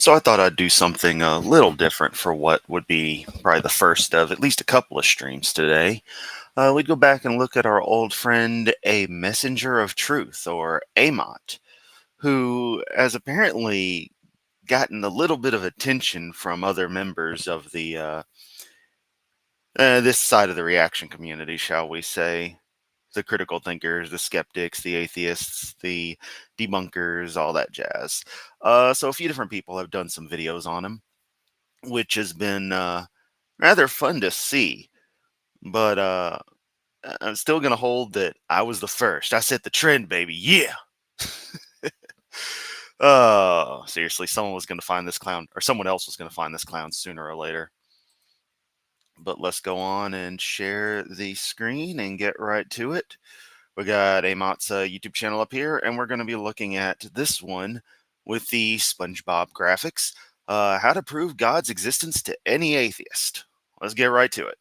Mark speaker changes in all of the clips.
Speaker 1: So I thought I'd do something a little different for what would be probably the first of at least a couple of streams today. We'd go back and look at our old friend, a messenger of truth, or AMOT, who has apparently gotten a little bit of attention from other members of the this side of the reaction community, shall we say. The critical thinkers, the skeptics, the atheists, the debunkers, all that jazz. So a few different people have done some videos on him, which has been rather fun to see. But I'm still going to hold that I was the first. I set the trend, baby. Yeah. Seriously, someone was going to find this clown, or someone else was going to find this clown sooner or later. But let's go on and share the screen and get right to it. We got AMOT's YouTube channel up here, and we're going to be looking at this one with the SpongeBob graphics. How to prove God's existence to any atheist. Let's get right to it.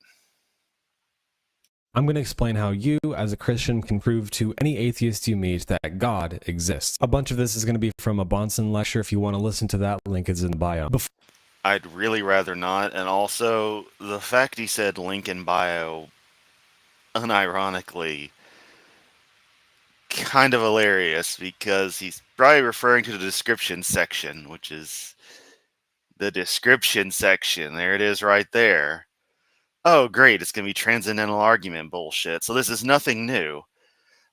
Speaker 2: I'm going to explain how you, as a Christian, can prove to any atheist you meet that God exists. A bunch of this is going to be from a Bonson lecture. If you want to listen to that, link is in the bio.
Speaker 1: I'd really rather not, and also, the fact he said link in bio, unironically, kind of hilarious, because he's probably referring to the description section, which is the description section. There it is right there. Oh, great, it's going to be transcendental argument bullshit. So this is nothing new.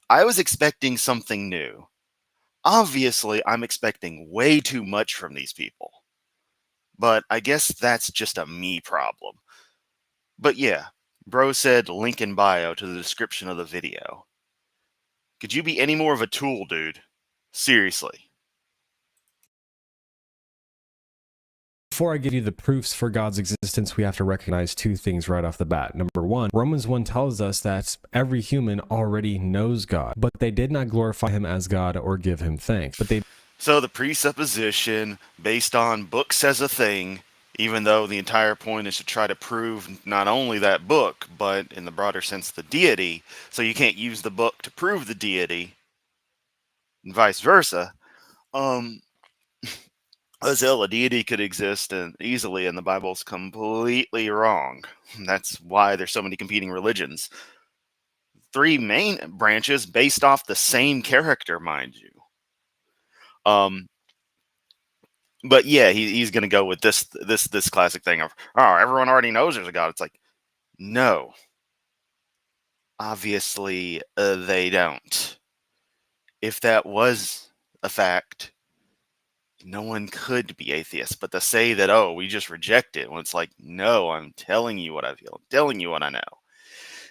Speaker 1: I was expecting something new. Obviously, I'm expecting way too much from these people. But I guess that's just a me problem. But yeah, bro said link in bio to the description of the video. Could you be any more of a tool, dude? Seriously.
Speaker 2: Before I give you the proofs for God's existence, we have to recognize two things right off the bat. Number one, Romans 1 tells us that every human already knows God, but they did not glorify him as God or give him thanks.
Speaker 1: So the presupposition based on book says a thing, even though the entire point is to try to prove not only that book, but in the broader sense the deity, so you can't use the book to prove the deity, and vice versa. As a deity could exist and easily, and the Bible's completely wrong. That's why there's so many competing religions. Three main branches based off the same character, mind you. But yeah, he's gonna go with this classic thing of, oh, everyone already knows there's a God. It's like, no. Obviously, they don't. If that was a fact, no one could be atheist. But to say that, oh, we just reject it, when it's like, no, I'm telling you what I feel, I'm telling you what I know.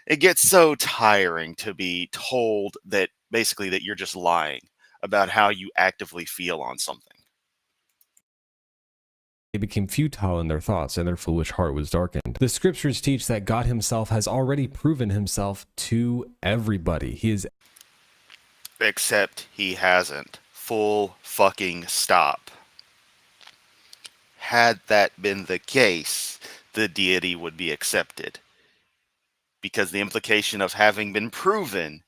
Speaker 1: It gets so tiring to be told that basically that you're just lying about how you actively feel on something.
Speaker 2: They became futile in their thoughts, and their foolish heart was darkened. The scriptures teach that God himself has already proven himself to everybody. He is...
Speaker 1: Except he hasn't. Full fucking stop. Had that been the case, the deity would be accepted. Because the implication of having been proven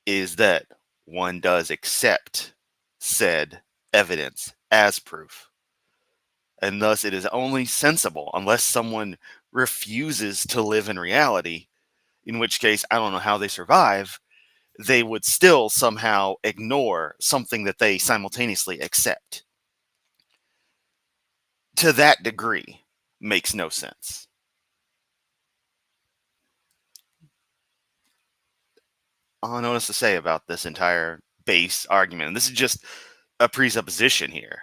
Speaker 1: is that one does accept said evidence as proof. And thus it is only sensible, unless someone refuses to live in reality, in which case I don't know how they survive, they would still somehow ignore something that they simultaneously accept. To that degree, makes no sense. I don't know what else to say about this entire base argument. And this is just a presupposition here.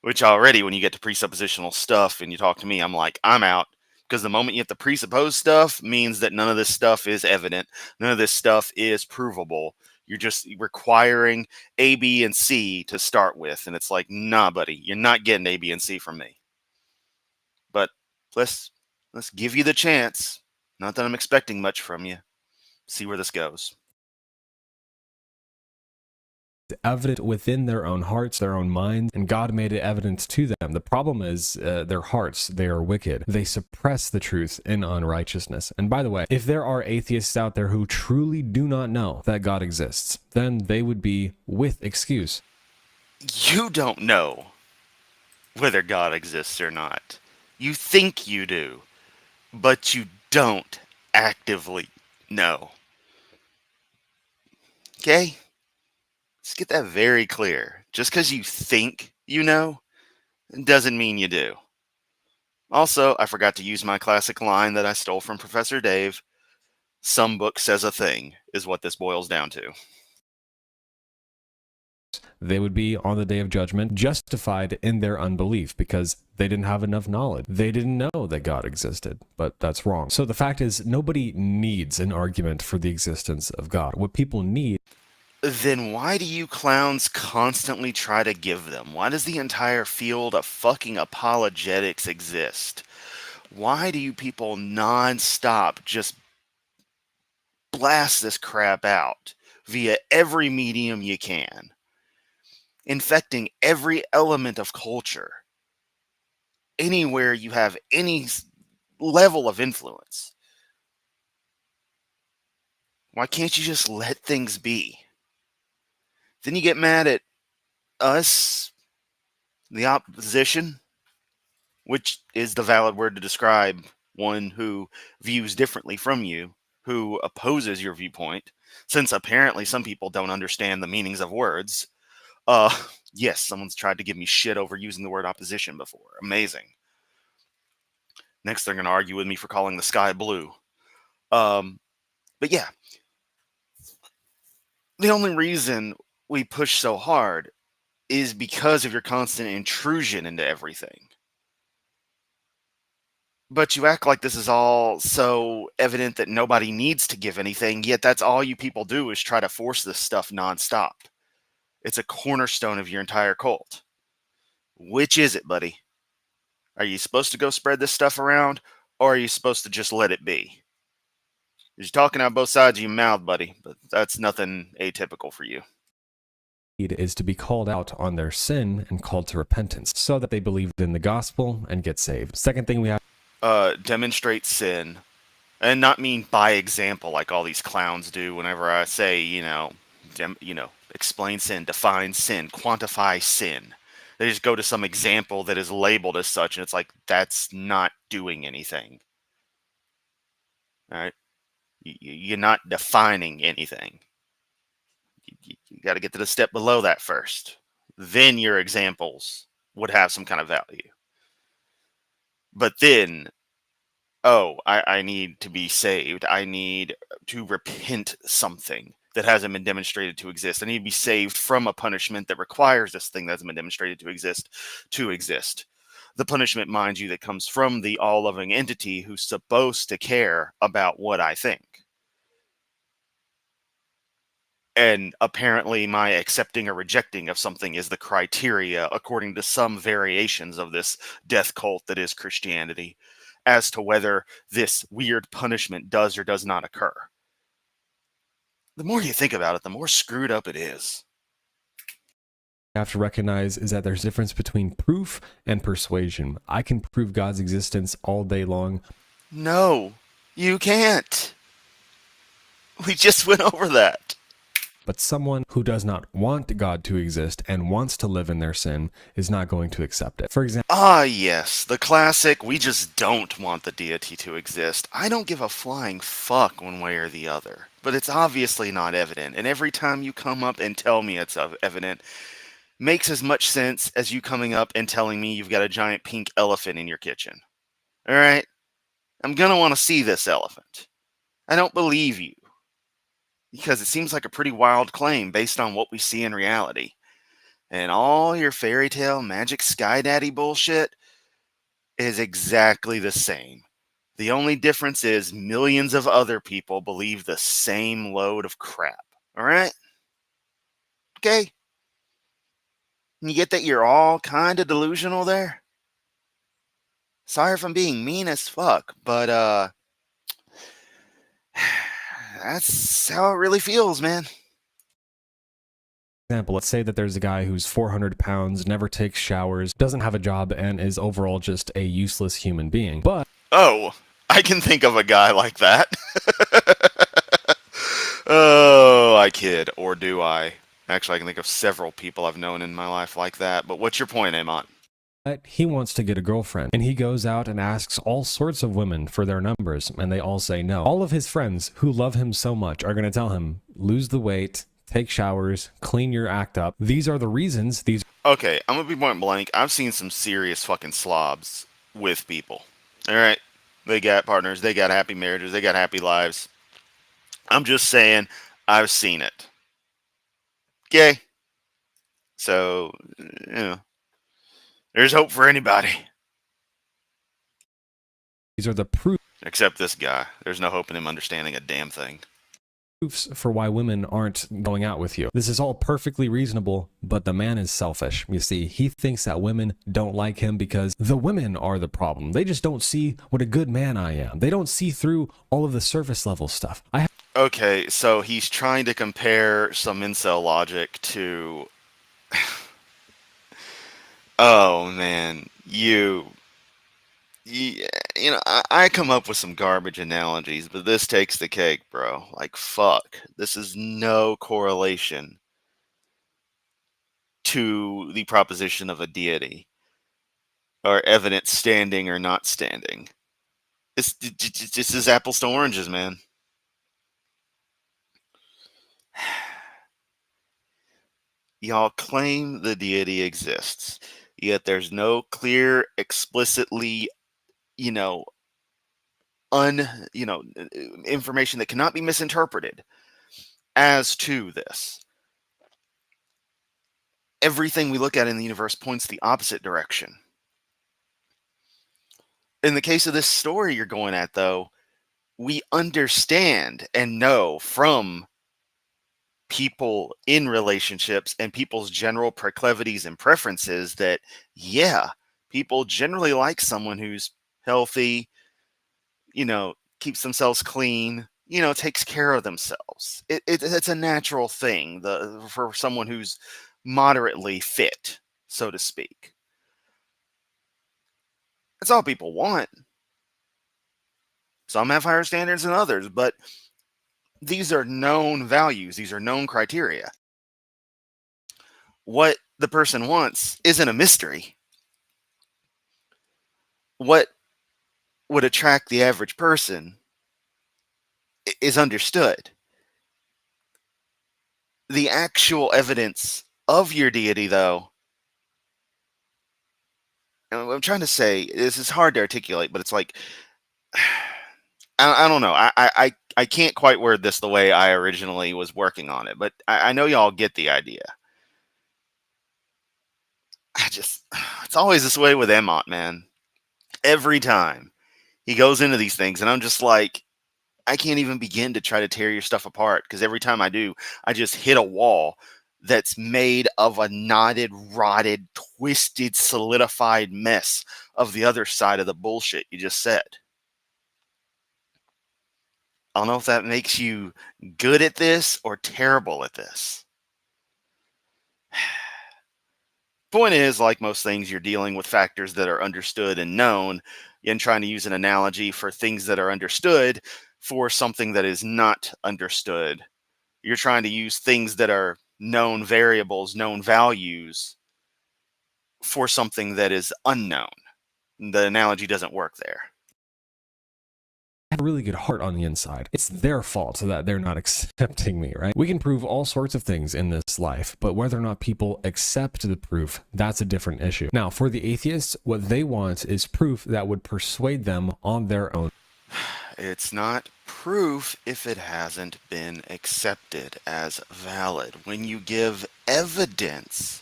Speaker 1: Which already, when you get to presuppositional stuff and you talk to me, I'm like, I'm out. Because the moment you have to presuppose stuff means that none of this stuff is evident. None of this stuff is provable. You're just requiring A, B, and C to start with. And it's like, nah, buddy, you're not getting A, B, and C from me. But let's give you the chance. Not that I'm expecting much from you. See where this goes.
Speaker 2: Evident within their own hearts, their own minds, and God made it evident to them. The problem is their hearts, they are wicked. They suppress the truth in unrighteousness. And by the way, if there are atheists out there who truly do not know that God exists, then they would be with excuse.
Speaker 1: You don't know whether God exists or not. You think you do, but you don't actively know. Okay? Let's get that very clear. Just because you think you know doesn't mean you do. Also, I forgot to use my classic line that I stole from Professor Dave. Some book says a thing, is what this boils down to.
Speaker 2: They would be on the day of judgment justified in their unbelief because they didn't have enough knowledge. They didn't know that God existed, but that's wrong. So the fact is, nobody needs an argument for the existence of God. What people need.
Speaker 1: Then why do you clowns constantly try to give them? Why does the entire field of fucking apologetics exist? Why do you people non-stop just blast this crap out via every medium you can, infecting every element of culture, anywhere you have any level of influence? Why can't you just let things be? Then you get mad at us, the opposition, which is the valid word to describe one who views differently from you, who opposes your viewpoint, since apparently some people don't understand the meanings of words. Uh, yes, someone's tried to give me shit over using the word opposition before. Amazing. Next, they're going to argue with me for calling the sky blue. But yeah, the only reason we push so hard is because of your constant intrusion into everything. But you act like this is all so evident that nobody needs to give anything, yet that's all you people do is try to force this stuff nonstop. It's a cornerstone of your entire cult. Which is it, buddy? Are you supposed to go spread this stuff around, or are you supposed to just let it be? You're talking out both sides of your mouth, buddy, but that's nothing atypical for you.
Speaker 2: Is to be called out on their sin and called to repentance so that they believe in the gospel and get saved. Second thing we have.
Speaker 1: Demonstrate sin, and not mean by example like all these clowns do whenever I say, explain sin, define sin, quantify sin. They just go to some example that is labeled as such, and it's like, that's not doing anything. All right? You're not defining anything. You got to get to the step below that first. Then your examples would have some kind of value. But then, I need to be saved. I need to repent something that hasn't been demonstrated to exist. I need to be saved from a punishment that requires this thing that hasn't been demonstrated to exist. The punishment, mind you, that comes from the all-loving entity who's supposed to care about what I think. And apparently my accepting or rejecting of something is the criteria, according to some variations of this death cult that is Christianity, as to whether this weird punishment does or does not occur. The more you think about it, the more screwed up it is.
Speaker 2: Have to recognize is that there's a difference between proof and persuasion. I can prove God's existence all day long.
Speaker 1: No, you can't. We just went over that.
Speaker 2: But someone who does not want God to exist and wants to live in their sin is not going to accept it. For example,
Speaker 1: Yes, the classic, we just don't want the deity to exist. I don't give a flying fuck one way or the other. But it's obviously not evident, and every time you come up and tell me it's evident, makes as much sense as you coming up and telling me you've got a giant pink elephant in your kitchen. Alright? I'm gonna want to see this elephant. I don't believe you, because it seems like a pretty wild claim based on what we see in reality. And all your fairy tale magic sky daddy bullshit is exactly the same. The only difference is millions of other people believe the same load of crap. Alright? Okay? You get that you're all kind of delusional there? Sorry if I'm being mean as fuck, but that's how it really feels, man.
Speaker 2: let's say that there's a guy who's 400 pounds, never takes showers, doesn't have a job, and is overall just a useless human being. But
Speaker 1: I can think of a guy like that. Oh, I kid, or do I? Actually, I can think of several people I've known in my life like that. But what's your point, Amot?
Speaker 2: But he wants to get a girlfriend, and he goes out and asks all sorts of women for their numbers, and they all say no. All of his friends who love him so much are going to tell him, lose the weight, take showers, clean your act up. These are the reasons.
Speaker 1: Okay, I'm gonna be point blank. I've seen some serious fucking slobs with people. All right, they got partners, they got happy marriages, they got happy lives. I'm just saying, I've seen it. Okay, so there's hope for anybody.
Speaker 2: These are the proofs
Speaker 1: Except this guy. There's no hope in him understanding a damn thing.
Speaker 2: for why women aren't going out with you. This is all perfectly reasonable, but the man is selfish. You see, he thinks that women don't like him because the women are the problem. They just don't see what a good man I am. They don't see through all of the surface level stuff.
Speaker 1: Okay, so he's trying to compare some incel logic to... Oh, man. I come up with some garbage analogies, but this takes the cake, bro. Like, fuck. This is no correlation to the proposition of a deity or evidence standing or not standing. This is apples to oranges, man. Y'all claim the deity exists, yet there's no clear, explicitly, information that cannot be misinterpreted as to this. Everything we look at in the universe points the opposite direction. In the case of this story you're going at, though, we understand and know from people in relationships and people's general proclivities and preferences that, yeah, people generally like someone who's healthy, keeps themselves clean, takes care of themselves. It's a natural thing for someone who's moderately fit, so to speak. That's all people want. Some have higher standards than others, but these are known values. These are known criteria. What the person wants isn't a mystery. What would attract the average person is understood. The actual evidence of your deity, though, and what I'm trying to say, this is hard to articulate, but it's like, I don't know. I can't quite word this the way I originally was working on it, but I know y'all get the idea. It's always this way with AMOT, man. Every time he goes into these things, and I'm just like, I can't even begin to try to tear your stuff apart, because every time I do, I just hit a wall that's made of a knotted, rotted, twisted, solidified mess of the other side of the bullshit you just said. I don't know if that makes you good at this or terrible at this. Point is, like most things, you're dealing with factors that are understood and known, and trying to use an analogy for things that are understood for something that is not understood. You're trying to use things that are known variables, known values, for something that is unknown. The analogy doesn't work there.
Speaker 2: have a really good heart on the inside. It's their fault that they're not accepting me, right? We can prove all sorts of things in this life, but whether or not people accept the proof, that's a different issue. Now, for the atheists, what they want is proof that would persuade them on their own.
Speaker 1: It's not proof if it hasn't been accepted as valid. When you give evidence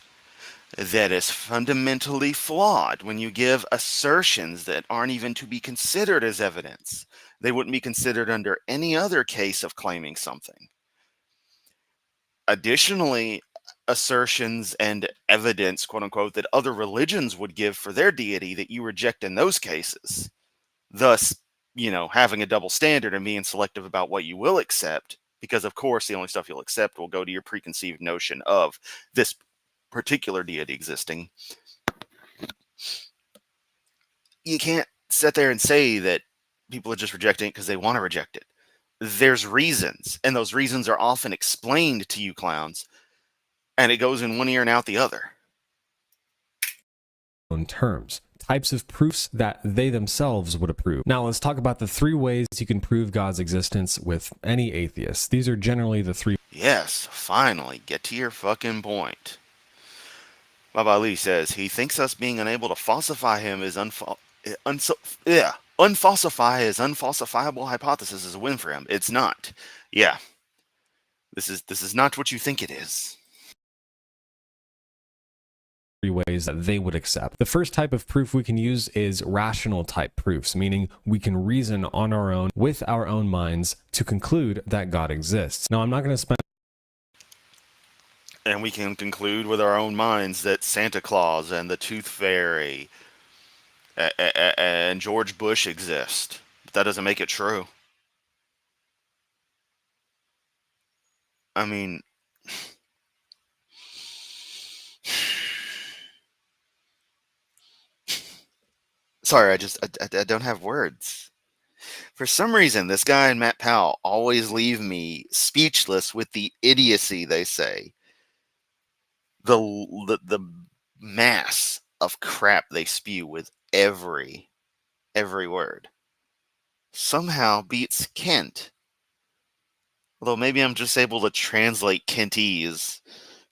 Speaker 1: that is fundamentally flawed, when you give assertions that aren't even to be considered as evidence, they wouldn't be considered under any other case of claiming something. Additionally, assertions and evidence, quote unquote, that other religions would give for their deity that you reject in those cases, thus, having a double standard and being selective about what you will accept, because of course the only stuff you'll accept will go to your preconceived notion of this particular deity existing. You can't sit there and say that people are just rejecting it because they want to reject it. There's reasons, and those reasons are often explained to you clowns, and it goes in one ear and out the other.
Speaker 2: own terms. Types of proofs that they themselves would approve. Now let's talk about the 3 ways you can prove God's existence with any atheist. These are generally the 3.
Speaker 1: Yes, finally, get to your fucking point. Baba Lee says he thinks us being unable to falsify him is unfalsify his unfalsifiable hypothesis is a win for him. It's not. Yeah. This is not what you think it is.
Speaker 2: 3 ways that they would accept. The first type of proof we can use is rational type proofs, meaning we can reason on our own with our own minds to conclude that God exists. Now, I'm not going to spend.
Speaker 1: And we can conclude with our own minds that Santa Claus and the Tooth Fairy and George Bush exist. But that doesn't make it true. I mean, sorry, I don't have words. For some reason, this guy and Matt Powell always leave me speechless with the idiocy they say. The mass of crap they spew with every word somehow beats Kent. Although maybe I'm just able to translate Kentese.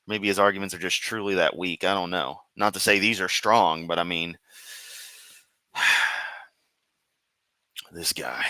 Speaker 1: Maybe his arguments are just truly that weak. I don't know. Not to say these are strong, but I mean, this guy.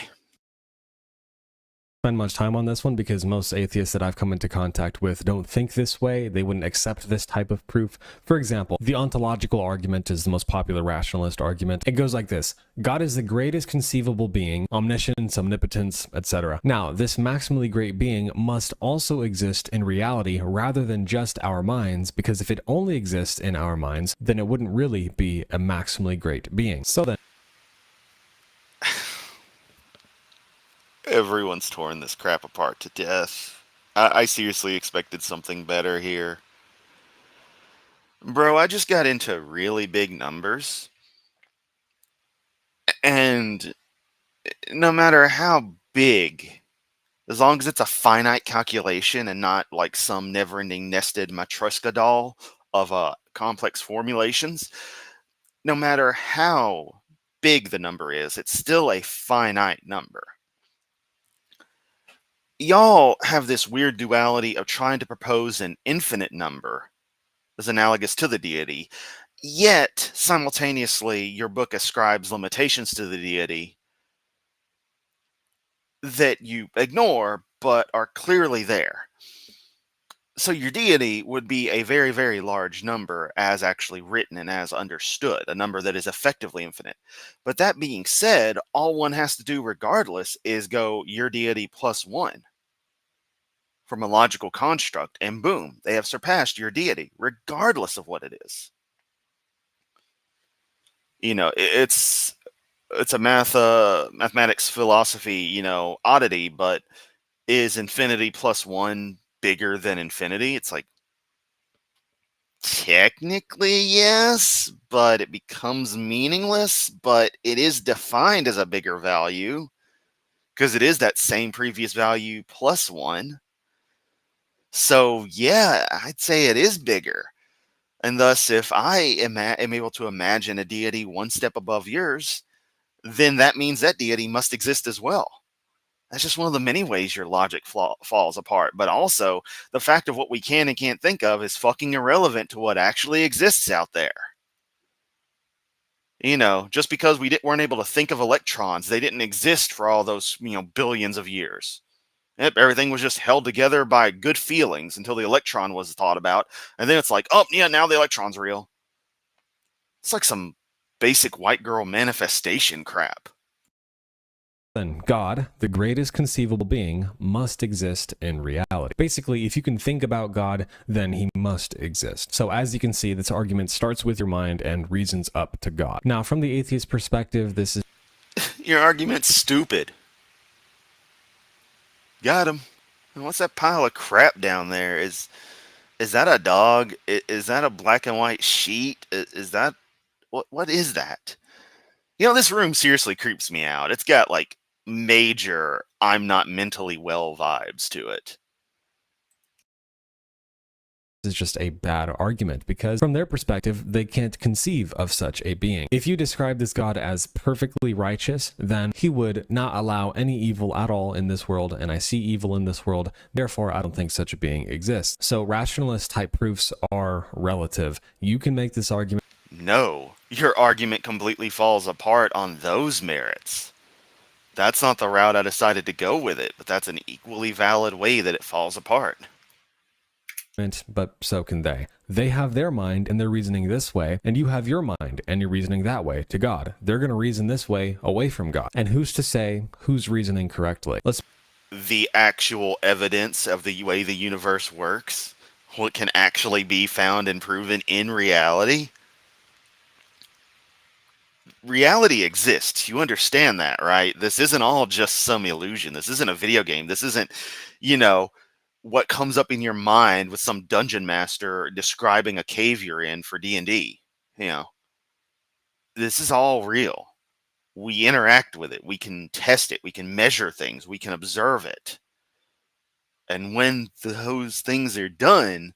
Speaker 2: Spend much time on this one because most atheists that I've come into contact with don't think this way. They wouldn't accept this type of proof. For example, the ontological argument is the most popular rationalist argument. It goes like this: God is the greatest conceivable being, omniscience, omnipotence, etc. Now, this maximally great being must also exist in reality rather than just our minds, because if it only exists in our minds, then it wouldn't really be a maximally great being. So then,
Speaker 1: everyone's torn this crap apart to death. I seriously expected something better here. Bro, I just got into really big numbers. And no matter how big, as long as it's a finite calculation and not like some never-ending nested Matryoshka doll of complex formulations, no matter how big the number is, it's still a finite number. Y'all have this weird duality of trying to propose an infinite number as analogous to the deity, yet simultaneously your book ascribes limitations to the deity that you ignore but are clearly there. So your deity would be a very, very large number as actually written and as understood, a number that is effectively infinite. But that being said, all one has to do regardless is go your deity plus 1 from a logical construct, and boom, they have surpassed your deity, regardless of what it is. You know, it's a mathematics philosophy, oddity, but is infinity plus 1 bigger than infinity? It's like, technically, yes, but it becomes meaningless, but it is defined as a bigger value because it is that same previous value plus 1. So, yeah, I'd say it is bigger. And thus, if I am able to imagine a deity one step above yours, then that means that deity must exist as well. That's just one of the many ways your logic falls apart. But also, the fact of what we can and can't think of is fucking irrelevant to what actually exists out there. Just because we weren't able to think of electrons, they didn't exist for all those, billions of years. Yep, everything was just held together by good feelings until the electron was thought about. And then it's like, oh, yeah, now the electron's real. It's like some basic white girl manifestation crap.
Speaker 2: then God, the greatest conceivable being, must exist in reality. Basically, if you can think about God, then he must exist. So as you can see, this argument starts with your mind and reasons up to God. Now, from the atheist perspective, this is...
Speaker 1: Your argument's stupid. Got him. And what's that pile of crap down there? Is that a dog? Is that a black and white sheet? Is that... What is that? This room seriously creeps me out. It's got, like, major I'm not mentally well vibes to it.
Speaker 2: is just a bad argument because from their perspective, they can't conceive of such a being. If you describe this God as perfectly righteous, then he would not allow any evil at all in this world, and I see evil in this world, therefore I don't think such a being exists. So rationalist type proofs are relative. You can make this argument.
Speaker 1: No, your argument completely falls apart on those merits. That's not the route I decided to go with it, but that's an equally valid way that it falls apart.
Speaker 2: But so can they. They have their mind and they're reasoning this way, and you have your mind and you're reasoning that way to God. They're going to reason this way away from God. And who's to say who's reasoning correctly?
Speaker 1: The actual evidence of the way the universe works, what can actually be found and proven in reality. Reality exists. You understand that, right? This isn't all just some illusion. This isn't a video game. This isn't, what comes up in your mind with some dungeon master describing a cave you're in for D&D. This is all real. We interact with it. We can test it. We can measure things. We can observe it. And when those things are done,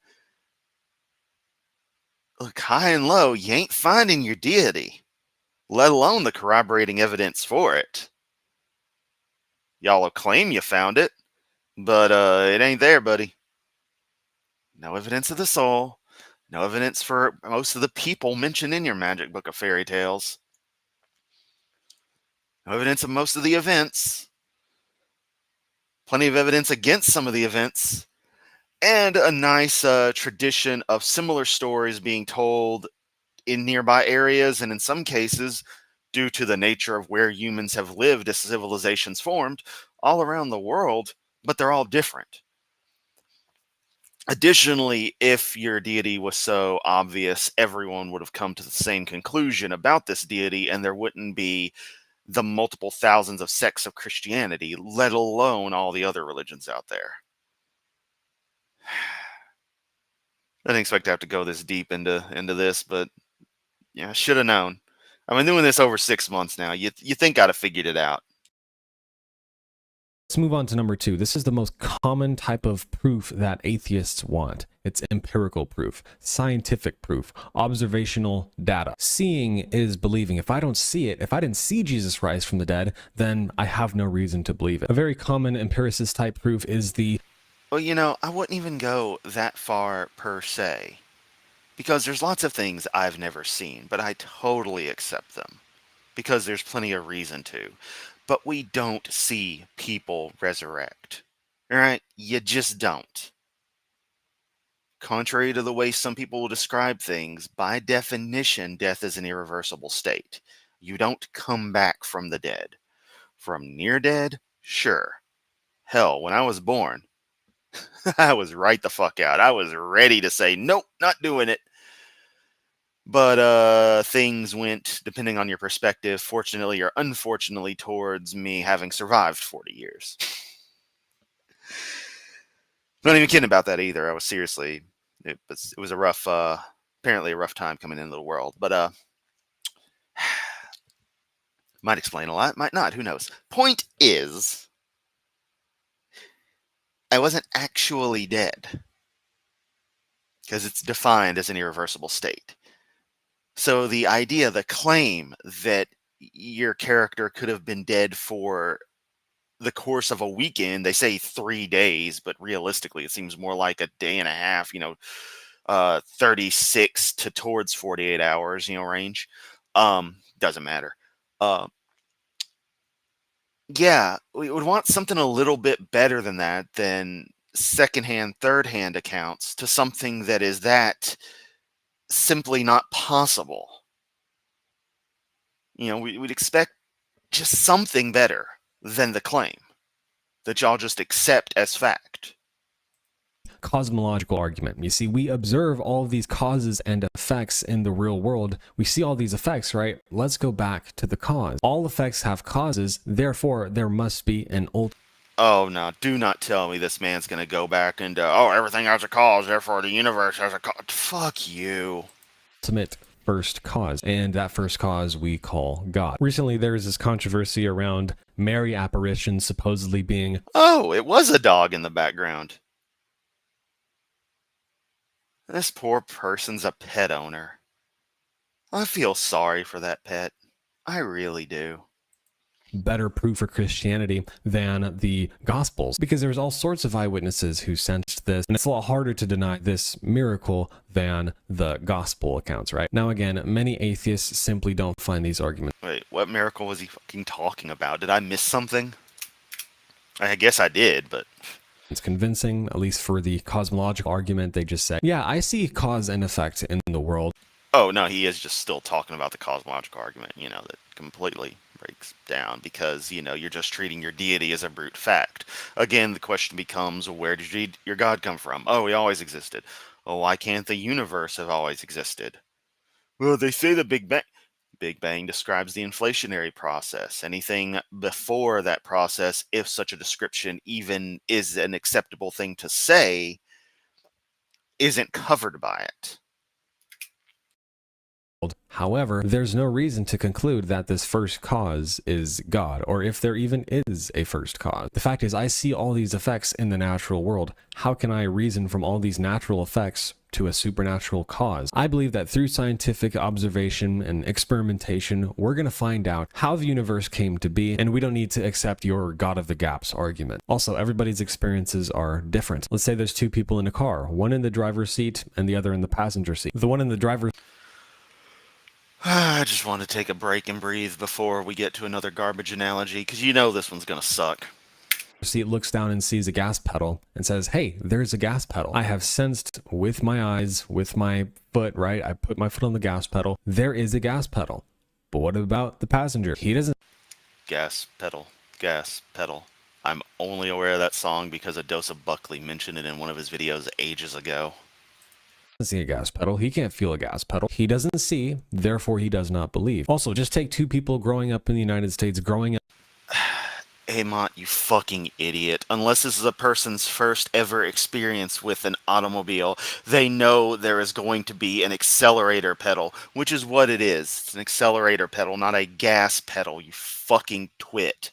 Speaker 1: look, high and low, you ain't finding your deity, let alone the corroborating evidence for it. Y'all will claim you found it, but it ain't there, buddy. No evidence of the soul. No evidence for most of the people mentioned in your magic book of fairy tales. No evidence of most of the events. Plenty of evidence against some of the events. And a nice tradition of similar stories being told in nearby areas, and in some cases, due to the nature of where humans have lived as civilizations formed, all around the world, but they're all different. Additionally, if your deity was so obvious, everyone would have come to the same conclusion about this deity, and there wouldn't be the multiple thousands of sects of Christianity, let alone all the other religions out there. I didn't expect to have to go this deep into this, but yeah, I should have known. I've been doing this over 6 months now. You think I'd have figured it out.
Speaker 2: Let's move on to number 2. This is the most common type of proof that atheists want. It's empirical proof, scientific proof, observational data. Seeing is believing. If I don't see it, if I didn't see Jesus rise from the dead, then I have no reason to believe it. A very common empiricist type proof is the...
Speaker 1: Well, I wouldn't even go that far per se, because there's lots of things I've never seen, but I totally accept them, because there's plenty of reason to. But we don't see people resurrect. All right? You just don't. Contrary to the way some people will describe things, by definition, death is an irreversible state. You don't come back from the dead. From near dead? Sure. Hell, when I was born, I was right the fuck out. I was ready to say, nope, not doing it. But things went, depending on your perspective, fortunately or unfortunately, towards me having survived 40 years. Not even kidding about that either. I was seriously, it was a rough, apparently a rough time coming into the world. But might explain a lot, might not, who knows. Point is, I wasn't actually dead, because it's defined as an irreversible state. So the idea, the claim that your character could have been dead for the course of a weekend, they say 3 days, but realistically it seems more like a day and a half, 36 to towards 48 hours, range. Doesn't matter. Yeah, we would want something a little bit better than that, than secondhand, third-hand accounts to something that is that simply not possible. We'd expect just something better than the claim that y'all just accept as fact.
Speaker 2: Cosmological argument. You see, we observe all of these causes and effects in the real world. We see all these effects, right? Let's go back to the cause. All effects have causes, therefore there must be an ultimate.
Speaker 1: Oh, no, do not tell me this man's going to go back and, everything has a cause, therefore the universe has a cause. Fuck you.
Speaker 2: Ultimate first cause, and that first cause we call God. Recently, there is this controversy around Mary apparitions supposedly being...
Speaker 1: Oh, it was a dog in the background. This poor person's a pet owner. I feel sorry for that pet. I really do.
Speaker 2: Better proof for Christianity than the Gospels, because there's all sorts of eyewitnesses who sensed this, and it's a lot harder to deny this miracle than the Gospel accounts, right? Now, again, many atheists simply don't find these arguments.
Speaker 1: Wait, what miracle was he fucking talking about? Did I miss something? I guess I did, but...
Speaker 2: It's convincing, at least for the cosmological argument. They just say, yeah, I see cause and effect in the world.
Speaker 1: Oh, no, he is just still talking about the cosmological argument, that completely breaks down because, you're just treating your deity as a brute fact. Again, the question becomes, where did your God come from? Oh, he always existed. Oh, why can't the universe have always existed? Well, they say the Big Bang. Big Bang describes the inflationary process. Anything before that process, if such a description even is an acceptable thing to say, isn't covered by it.
Speaker 2: However, there's no reason to conclude that this first cause is God, or if there even is a first cause. The fact is, I see all these effects in the natural world. How can I reason from all these natural effects to a supernatural cause? I believe that through scientific observation and experimentation, we're going to find out how the universe came to be, and we don't need to accept your God of the gaps argument. Also, everybody's experiences are different. Let's say there's two people in a car, one in the driver's seat and the other in the passenger seat. The one in the driver's
Speaker 1: I just want to take a break and breathe before we get to another garbage analogy, because this one's going to suck.
Speaker 2: seat looks down and sees a gas pedal and says, hey, there's a gas pedal. I have sensed with my eyes, with my foot, right? I put my foot on the gas pedal. There is a gas pedal. But what about the passenger? He doesn't
Speaker 1: Gas pedal, gas pedal. I'm only aware of that song because Adosa Buckley mentioned it in one of his videos ages ago.
Speaker 2: see a gas pedal. He can't feel a gas pedal. He doesn't see, therefore he does not believe. Also, just take two people growing up in the United States, growing up.
Speaker 1: AMOT, you fucking idiot. Unless this is a person's first ever experience with an automobile, they know there is going to be an accelerator pedal, which is what it is. It's an accelerator pedal, not a gas pedal, you fucking twit.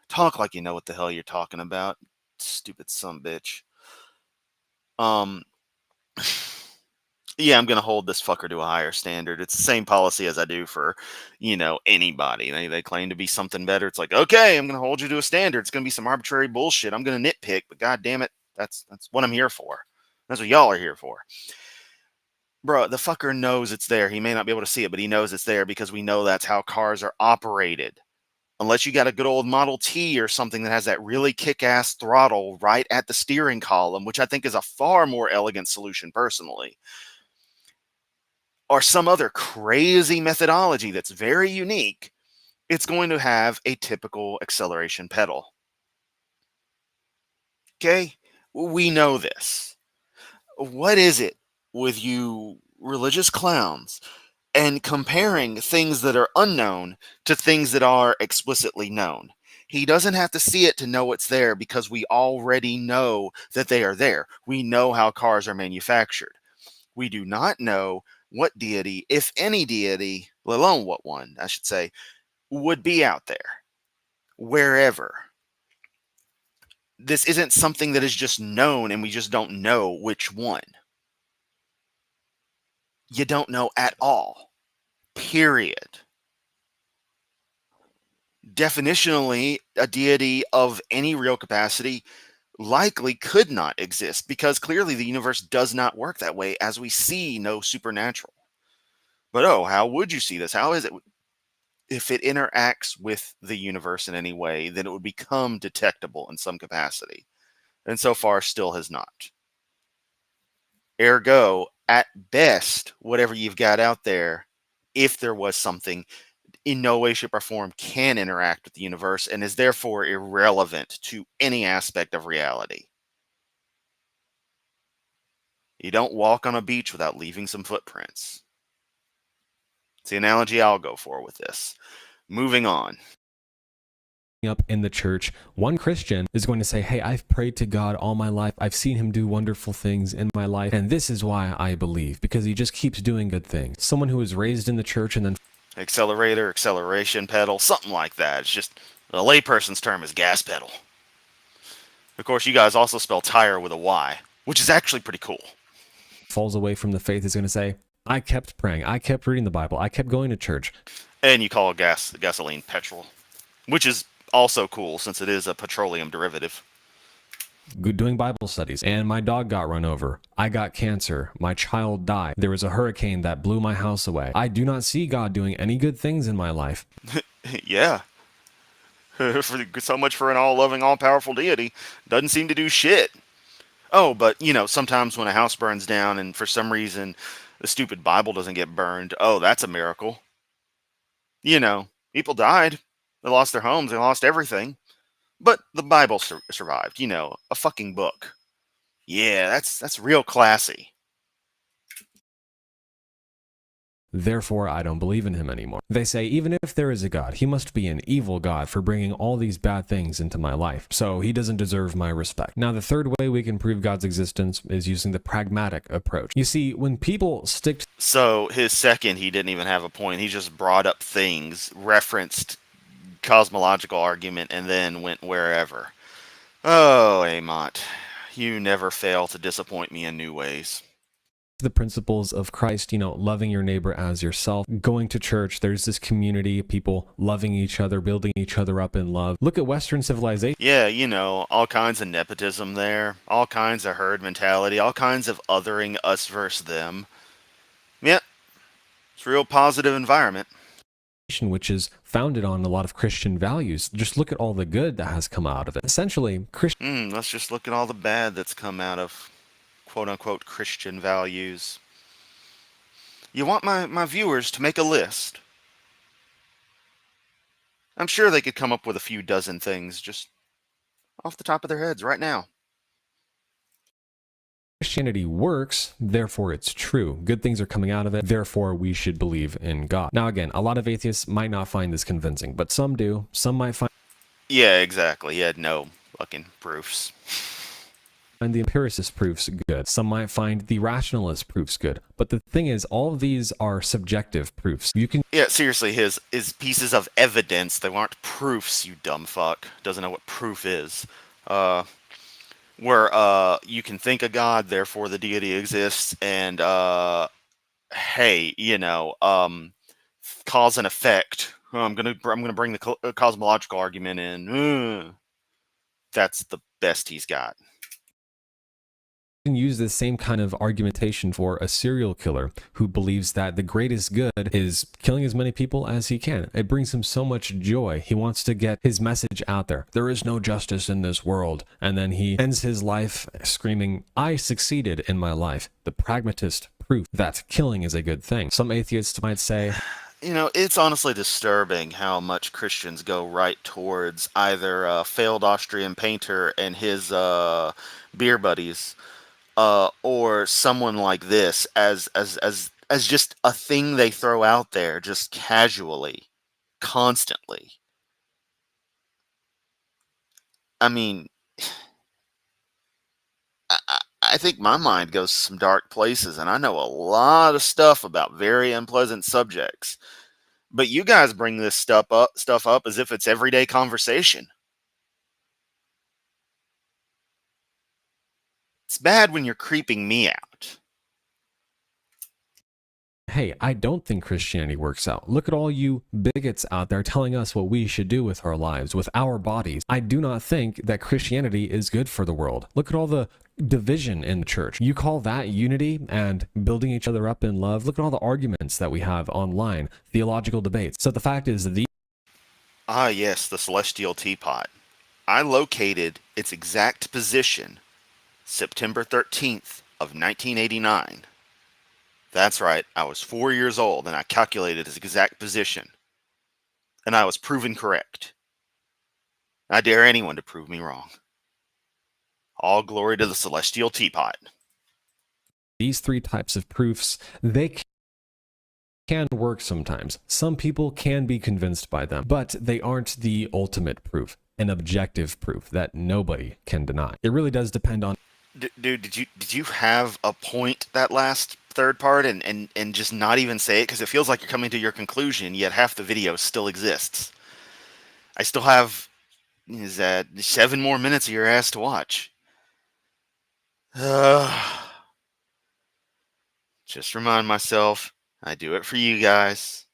Speaker 1: Talk like you know what the hell you're talking about, stupid sumbitch. Yeah, I'm going to hold this fucker to a higher standard. It's the same policy as I do for, anybody. They claim to be something better. It's like, okay, I'm going to hold you to a standard. It's going to be some arbitrary bullshit. I'm going to nitpick, but god damn it, that's what I'm here for. That's what y'all are here for. Bro, the fucker knows it's there. He may not be able to see it, but he knows it's there because we know that's how cars are operated. Unless you got a good old Model T or something that has that really kick-ass throttle right at the steering column, which I think is a far more elegant solution personally. Or some other crazy methodology that's very unique, it's going to have a typical acceleration pedal. Okay? We know this. What is it with you religious clowns and comparing things that are unknown to things that are explicitly known? He doesn't have to see it to know it's there because we already know that they are there. We know how cars are manufactured. We do not know what deity, if any deity, let alone what one, I should say, would be out there, wherever. This isn't something that is just known and we just don't know which one. You don't know at all. Period. Definitionally, a deity of any real capacity likely could not exist because clearly the universe does not work that way as we see no supernatural. But how would you see this? How is it? If it interacts with the universe in any way, then it would become detectable in some capacity. And so far still has not. Ergo, at best, whatever you've got out there, if there was something, in no way, shape, or form can interact with the universe and is therefore irrelevant to any aspect of reality. You don't walk on a beach without leaving some footprints. It's the analogy I'll go for with this. Moving on.
Speaker 2: Up in the church, one Christian is going to say, hey, I've prayed to God all my life. I've seen him do wonderful things in my life. And this is why I believe, because he just keeps doing good things. Someone who was raised in the church and then
Speaker 1: Accelerator, acceleration pedal, something like that. It's just a layperson's term is gas pedal. Of course, you guys also spell tire with a Y. which is actually pretty cool.
Speaker 2: falls away from the faith is going to say, I kept praying, I kept reading the Bible, I kept going to church.
Speaker 1: And you call gasoline petrol, which is also cool since it is a petroleum derivative.
Speaker 2: Doing Bible studies, and my dog got run over. I got cancer. My child died. There was a hurricane that blew my house away. I do not see God doing any good things in my life.
Speaker 1: Yeah. So much for an all-loving, all-powerful deity. Doesn't seem to do shit. Oh, but, sometimes when a house burns down and for some reason the stupid Bible doesn't get burned, oh, that's a miracle. People died. They lost their homes. They lost everything. But the Bible survived. A fucking book. Yeah, that's real classy.
Speaker 2: Therefore, I don't believe in him anymore. They say, even if there is a God, he must be an evil God for bringing all these bad things into my life. So he doesn't deserve my respect. Now, the third way we can prove God's existence is using the pragmatic approach. You see, when people stick...
Speaker 1: So his second, he didn't even have a point. He just brought up things, referenced cosmological argument, and then went wherever. Oh, AMOT, you never fail to disappoint me in new ways.
Speaker 2: The principles of Christ, loving your neighbor as yourself, going to church, there's this community of people loving each other, building each other up in love. Look at Western civilization.
Speaker 1: Yeah, all kinds of nepotism there, all kinds of herd mentality, all kinds of othering us versus them. Yeah, it's a real positive environment.
Speaker 2: Which is founded on a lot of Christian values. Just look at all the good that has come out of it. Essentially, Christian...
Speaker 1: Let's just look at all the bad that's come out of quote-unquote Christian values. You want my viewers to make a list. I'm sure they could come up with a few dozen things just off the top of their heads right now.
Speaker 2: Christianity works, therefore it's true. Good things are coming out of it, therefore we should believe in God. Now again, a lot of atheists might not find this convincing, but some do. Some might find...
Speaker 1: Yeah, exactly. He had no fucking proofs.
Speaker 2: And the empiricist proofs good. Some might find the rationalist proofs good. But the thing is, all of these are subjective proofs. You can...
Speaker 1: Yeah, seriously, his pieces of evidence, they weren't proofs, you dumb fuck. Doesn't know what proof is. Where you can think of God, therefore the deity exists, and hey, cause and effect. I'm gonna bring the cosmological argument in. That's the best he's got.
Speaker 2: Can use this same kind of argumentation for a serial killer who believes that the greatest good is killing as many people as he can. It brings him so much joy. He wants to get his message out there. There is no justice in this world. And then he ends his life screaming, I succeeded in my life. The pragmatist proof that killing is a good thing. Some atheists might say...
Speaker 1: It's honestly disturbing how much Christians go right towards either a failed Austrian painter and his beer buddies, or someone like this as just a thing they throw out there just casually, constantly. I mean, I think my mind goes to some dark places, and I know a lot of stuff about very unpleasant subjects. But you guys bring this stuff up as if it's everyday conversation. It's bad when you're creeping me out.
Speaker 2: Hey, I don't think Christianity works out. Look at all you bigots out there telling us what we should do with our lives, with our bodies. I do not think that Christianity is good for the world. Look at all the division in the church. You call that unity and building each other up in love? Look at all the arguments that we have online, theological debates. So the fact is that
Speaker 1: Ah, yes, the celestial teapot. I located its exact position September 13th of 1989. That's right, I was 4 years old and I calculated its exact position. And I was proven correct. I dare anyone to prove me wrong. All glory to the celestial teapot.
Speaker 2: these three types of proofs, they can work sometimes. Some people can be convinced by them, but they aren't the ultimate proof, an objective proof that nobody can deny. It really does depend on...
Speaker 1: Dude, did you have a point that last third part and just not even say it? Because it feels like you're coming to your conclusion, yet half the video still exists. I still have, is that 7 more minutes of your ass to watch. Just remind myself, I do it for you guys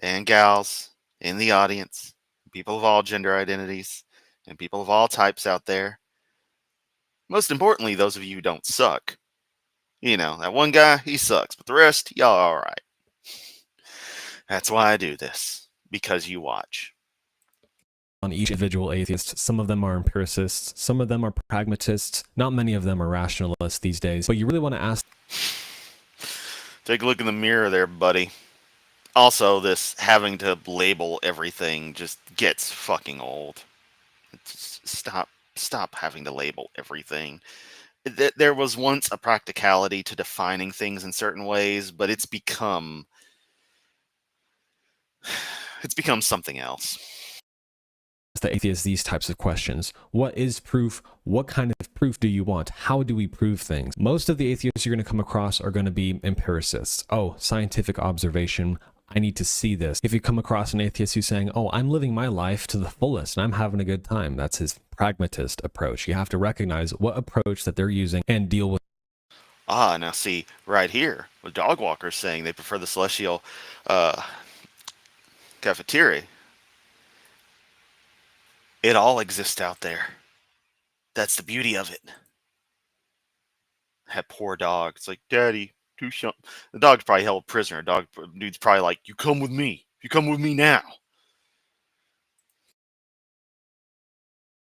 Speaker 1: and gals in the audience, people of all gender identities, and people of all types out there. Most importantly, those of you who don't suck. You know, that one guy, he sucks, but the rest, y'all are alright. That's why I do this, because you watch.
Speaker 2: On each individual atheist, some of them are empiricists, some of them are pragmatists, not many of them are rationalists these days, but you really want to ask.
Speaker 1: Take a look in the mirror there, buddy. Also, this having to label everything just gets fucking old. Stop having to label everything. There was once a practicality to defining things in certain ways, but it's become something else.
Speaker 2: The atheists these types of questions. What is proof? What kind of proof do you want? How do we prove things? Most of the atheists you're going to come across are going to be empiricists. Oh, scientific observation. I need to see this. If you come across an atheist who's saying, oh, I'm living my life to the fullest and I'm having a good time, that's his pragmatist approach. You have to recognize what approach that they're using and deal with.
Speaker 1: Now see, right here, with dog walkers saying they prefer the celestial cafeteria. It all exists out there. That's the beauty of it. That poor dog. It's like, Daddy, do something. The dog's probably held prisoner. Dude's probably like, you come with me. You come with me now.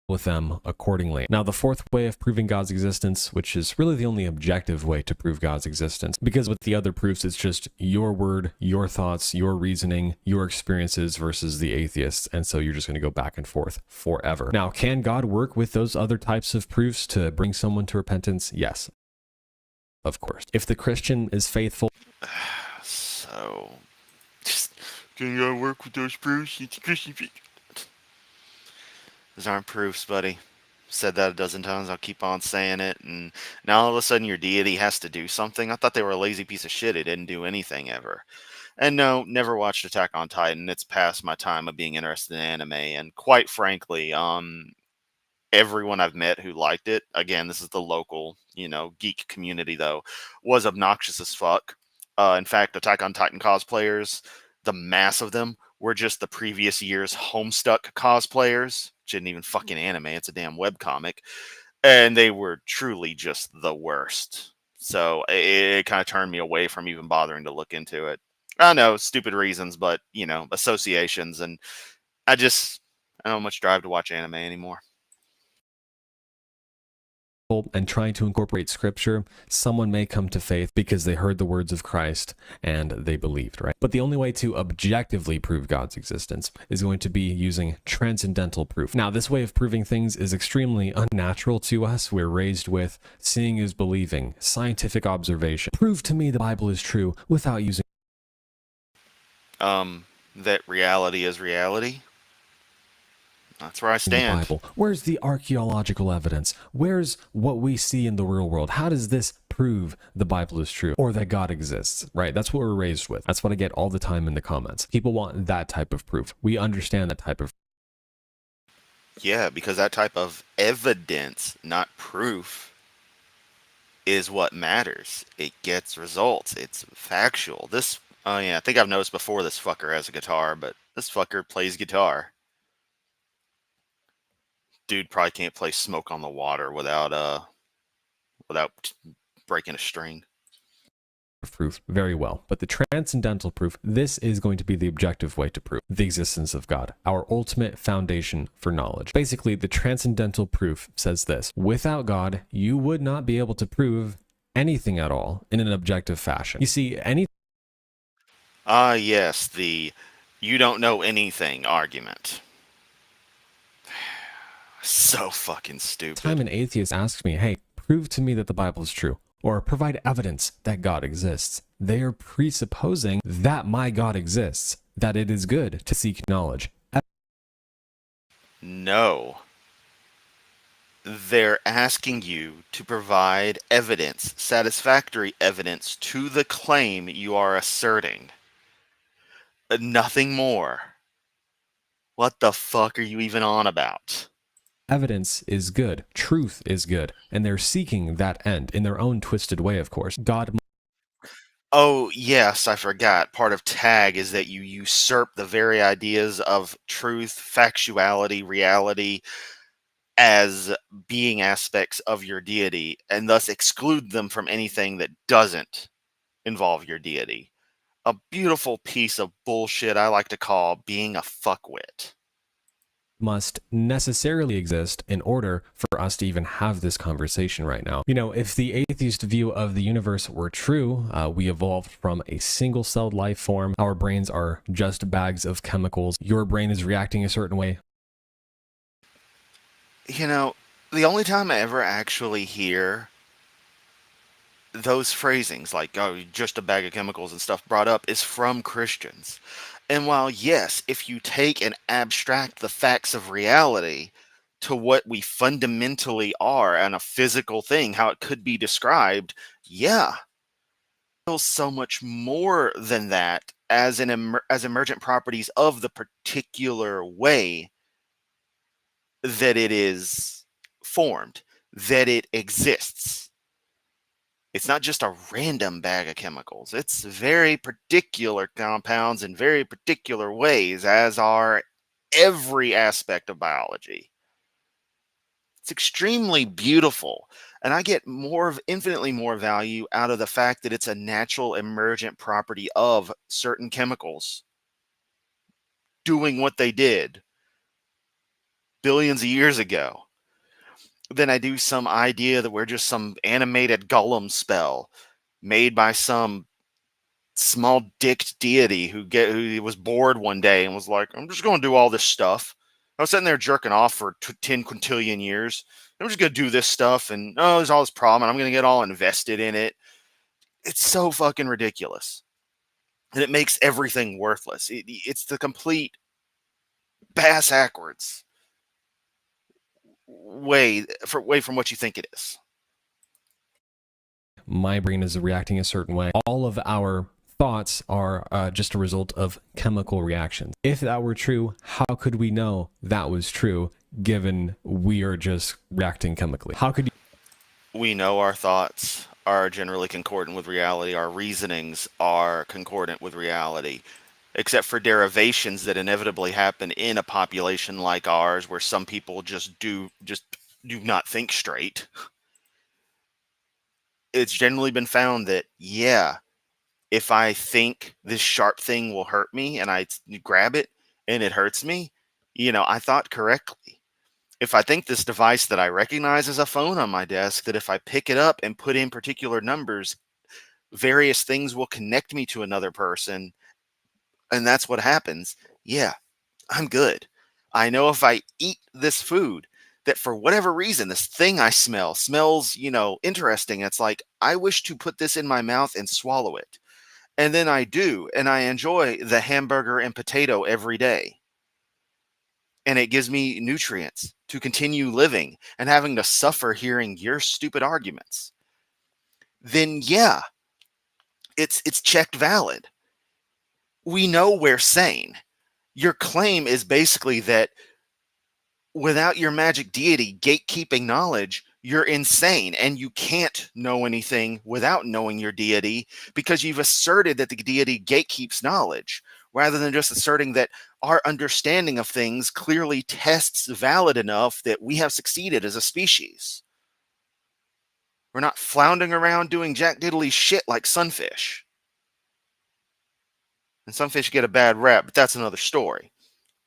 Speaker 2: With them accordingly. Now, the fourth way of proving God's existence, which is really the only objective way to prove God's existence, because with the other proofs, it's just your word, your thoughts, your reasoning, your experiences versus the atheists, and so you're just going to go back and forth forever. Now, can God work with those other types of proofs to bring someone to repentance? Yes, of course. If the Christian is faithful,
Speaker 1: so, just, can God work with those proofs? It's Christian. Those aren't proofs, buddy. Said that a dozen times. I'll keep on saying it. And now all of a sudden your deity has to do something. I thought they were a lazy piece of shit. It didn't do anything ever. And no, never watched Attack on Titan. It's past my time of being interested in anime. And quite frankly, everyone I've met who liked it, again, this is the local, geek community though, was obnoxious as fuck. In fact, Attack on Titan cosplayers, the mass of them were just the previous year's Homestuck cosplayers. Which isn't even fucking anime, it's a damn webcomic. And they were truly just the worst. So it kind of turned me away from even bothering to look into it. I know, stupid reasons, but, associations. And I don't have much drive to watch anime anymore.
Speaker 2: and trying to incorporate scripture, someone may come to faith because they heard the words of Christ and they believed, right? But the only way to objectively prove God's existence is going to be using transcendental proof. Now, this way of proving things is extremely unnatural to us. We're raised with seeing is believing, scientific observation. Prove to me the Bible is true without using
Speaker 1: that reality is reality. That's where I stand.
Speaker 2: the Bible. Where's the archaeological evidence? Where's what we see in the real world? How does this prove the Bible is true or that God exists, right? That's what we're raised with. That's what I get all the time in the comments. People want that type of proof. We understand that type of.
Speaker 1: Yeah, because that type of evidence, not proof, is what matters. It gets results. It's factual. I think I've noticed before this fucker has a guitar, but this fucker plays guitar. Dude probably can't play Smoke on the Water without breaking a string.
Speaker 2: Proof very well, but the transcendental proof, this is going to be the objective way to prove the existence of God, our ultimate foundation for knowledge. Basically, the transcendental proof says this: without God, you would not be able to prove anything at all in an objective fashion. You see,
Speaker 1: Yes, the you don't know anything argument. So fucking stupid.
Speaker 2: time an atheist asks me, hey, prove to me that the Bible is true, or provide evidence that God exists, they are presupposing that my God exists, that it is good to seek knowledge.
Speaker 1: No. They're asking you to provide evidence, satisfactory evidence to the claim you are asserting. Nothing more. What the fuck are you even on about?
Speaker 2: Evidence is good, truth is good, and they're seeking that end in their own twisted way, of course. God.
Speaker 1: Oh, yes, I forgot. Part of tag is that you usurp the very ideas of truth, factuality, reality as being aspects of your deity, and thus exclude them from anything that doesn't involve your deity. A beautiful piece of bullshit I like to call being a fuckwit.
Speaker 2: Must necessarily exist in order for us to even have this conversation right now. You know, if the atheist view of the universe were true, we evolved from a single-celled life form. Our brains are just bags of chemicals. Your brain is reacting a certain way.
Speaker 1: You know, the only time I ever actually hear those phrasings, like, oh, just a bag of chemicals and stuff, brought up is from Christians. And while, yes, if you take and abstract the facts of reality to what we fundamentally are and a physical thing, how it could be described, yeah, feels so much more than that as as emergent properties of the particular way that it is formed, that it exists. It's not just a random bag of chemicals. It's very particular compounds in very particular ways, as are every aspect of biology. It's extremely beautiful. And I get infinitely more value out of the fact that it's a natural emergent property of certain chemicals doing what they did billions of years ago than I do some idea that we're just some animated golem spell made by some small dicked deity who was bored one day and was like, I'm just going to do all this stuff. I was sitting there jerking off for 10 quintillion years. I'm just going to do this stuff, and oh, there's all this problem, and I'm going to get all invested in it. It's so fucking ridiculous. And it makes everything worthless. It's the complete bass backwards way from what you think it is.
Speaker 2: My brain is reacting a certain way. All of our thoughts are just a result of chemical reactions. If that were true, how could we know that was true given we are just reacting chemically? How could you?
Speaker 1: We know our thoughts are generally concordant with reality. Our reasonings are concordant with reality, except for derivations that inevitably happen in a population like ours, where some people just do not think straight. It's generally been found that, yeah, if I think this sharp thing will hurt me and I grab it and it hurts me, I thought correctly. If I think this device that I recognize as a phone on my desk, that if I pick it up and put in particular numbers, various things will connect me to another person, and that's what happens. Yeah, I'm good. I know if I eat this food, that for whatever reason, this thing I smells, interesting. It's like, I wish to put this in my mouth and swallow it. And then I do, and I enjoy the hamburger and potato every day. And it gives me nutrients to continue living and having to suffer hearing your stupid arguments. Then yeah, it's checked valid. We know we're sane. Your claim is basically that without your magic deity gatekeeping knowledge, you're insane and you can't know anything without knowing your deity, because you've asserted that the deity gatekeeps knowledge rather than just asserting that our understanding of things clearly tests valid enough that we have succeeded as a species. We're not floundering around doing jack diddly shit like sunfish. And sunfish get a bad rap, but that's another story.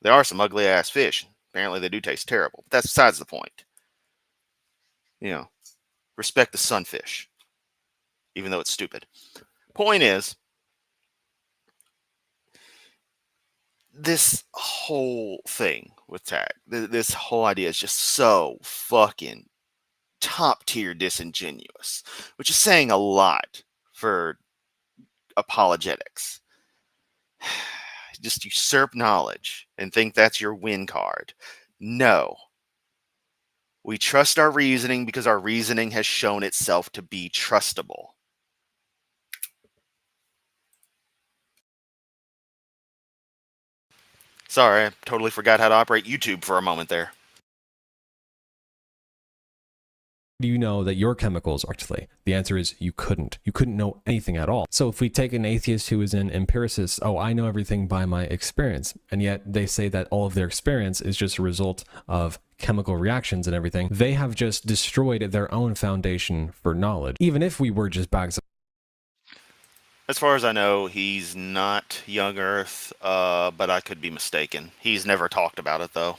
Speaker 1: There are some ugly ass fish. Apparently they do taste terrible. But that's besides the point. Respect the sunfish, even though it's stupid. Point is, this whole thing with tag, this whole idea is just so fucking top tier disingenuous, which is saying a lot for apologetics. Just usurp knowledge and think that's your win card. No. We trust our reasoning because our reasoning has shown itself to be trustable. Sorry, I totally forgot how to operate YouTube for a moment there.
Speaker 2: do you know that your chemicals are actually? The answer is you couldn't. You couldn't know anything at all. So if we take an atheist who is an empiricist, oh, I know everything by my experience, and yet they say that all of their experience is just a result of chemical reactions and everything, they have just destroyed their own foundation for knowledge. Even if we were just bags
Speaker 1: As far as I know, he's not young Earth, but I could be mistaken. He's never talked about it, though.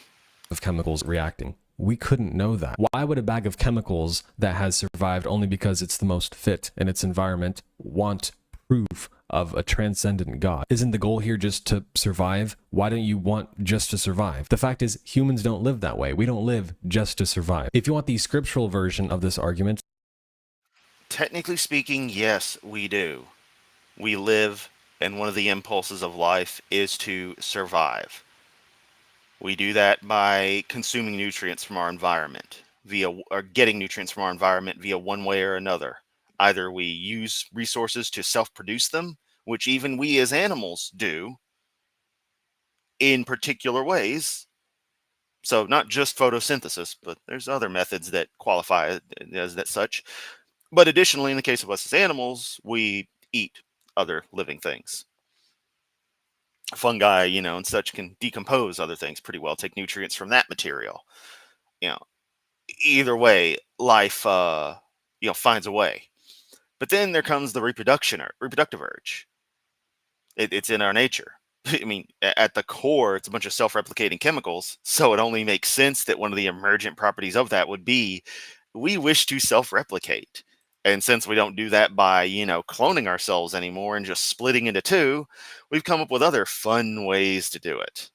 Speaker 2: of chemicals reacting, we couldn't know that. Why would a bag of chemicals that has survived only because it's the most fit in its environment want proof of a transcendent God? Isn't the goal here just to survive? Why don't you want just to survive? The fact is, humans don't live that way. We don't live just to survive. If you want the scriptural version of this argument,
Speaker 1: Technically speaking, yes, we do. We live, and one of the impulses of life is to survive. We do that by consuming nutrients from our environment or getting nutrients from our environment via one way or another. Either we use resources to self-produce them, which even we as animals do in particular ways. So not just photosynthesis, but there's other methods that qualify as that such. But additionally, in the case of us as animals, we eat other living things. Fungi, and such can decompose other things pretty well, take nutrients from that material. Either way, life, finds a way. But then there comes the reproductive urge. It's in our nature. I mean, at the core, it's a bunch of self-replicating chemicals. So it only makes sense that one of the emergent properties of that would be we wish to self-replicate. And since we don't do that by, cloning ourselves anymore and just splitting into two, we've come up with other fun ways to do it.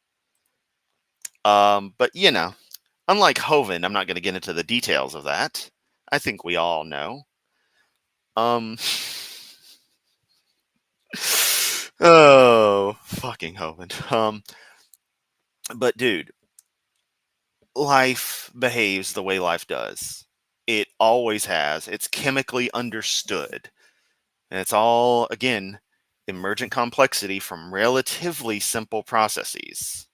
Speaker 1: But, unlike Hovind, I'm not going to get into the details of that. I think we all know. Oh, fucking Hovind. But dude, life behaves the way life does. It always has. It's chemically understood. And it's all, again, emergent complexity from relatively simple processes.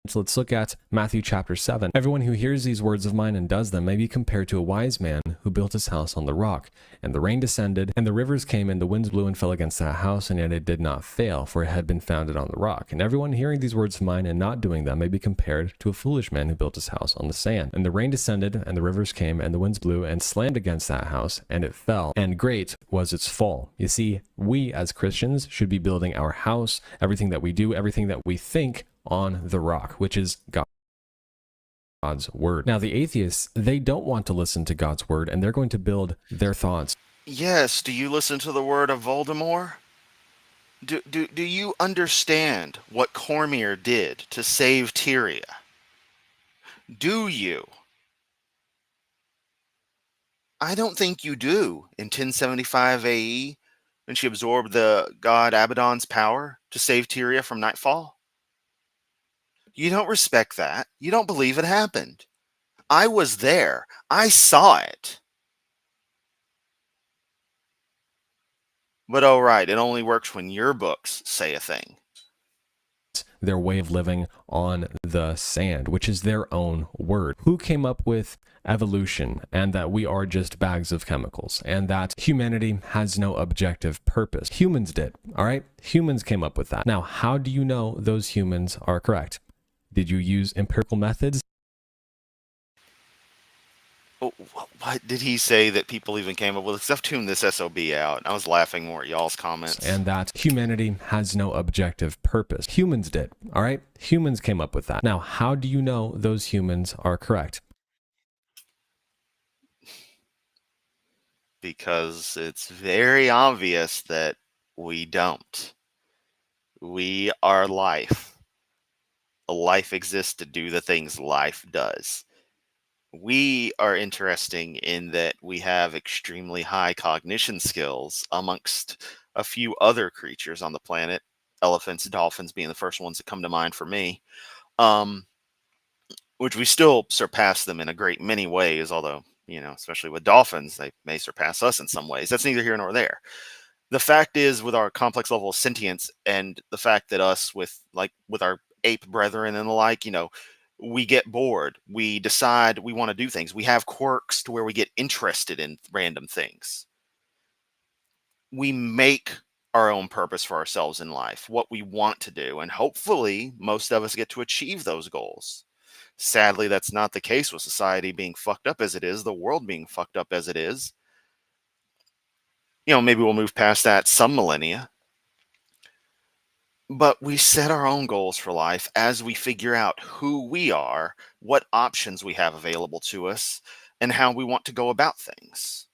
Speaker 2: so let's look at Matthew chapter 7. Everyone who hears these words of mine and does them may be compared to a wise man who built his house on the rock. And the rain descended, and the rivers came, and the winds blew and fell against that house, and yet it did not fail, for it had been founded on the rock. And everyone hearing these words of mine and not doing them may be compared to a foolish man who built his house on the sand. And the rain descended, and the rivers came, and the winds blew and slammed against that house, and it fell, and great was its fall. You see, we as Christians should be building our house, everything that we do, everything that we think, on the rock, which is God's word. Now, the atheists, they don't want to listen to God's word, and they're going to build their thoughts.
Speaker 1: Yes, do you listen to the word of Voldemort? Do you understand what Cormyr did to save Tyria? Do you? I don't think you do. In 1075 AE, when she absorbed the god Abaddon's power to save Tyria from Nightfall? You don't respect that. You don't believe it happened. I was there. I saw it. But oh right, it only works when your books say a thing.
Speaker 2: Their way of living on the sand, which is their own word. Who came up with evolution and that we are just bags of chemicals and that humanity has no objective purpose? Humans did, all right? Humans came up with that. Now, how do you know those humans are correct? Did you use empirical methods?
Speaker 1: Oh, what did he say that people even came up with? Because I've tuned this SOB out. I was laughing more at y'all's comments.
Speaker 2: And that humanity has no objective purpose. Humans did, all right? Humans came up with that. Now, how do you know those humans are correct?
Speaker 1: Because it's very obvious that we don't. We are life. Life exists to do the things life does. We are interesting in that we have extremely high cognition skills amongst a few other creatures on the planet, elephants, dolphins being the first ones that come to mind for me, which we still surpass them in a great many ways, although, especially with dolphins, they may surpass us in some ways. That's neither here nor there. The fact is, with our complex level of sentience and the fact that us with our ape brethren and the like, We get bored. We decide we want to do things. We have quirks to where we get interested in random things. We make our own purpose for ourselves in life, what we want to do, and hopefully most of us get to achieve those goals. Sadly, that's not the case with society being fucked up as it is, the world being fucked up as it is. Maybe we'll move past that some millennia. But we set our own goals for life as we figure out who we are, what options we have available to us, and how we want to go about things.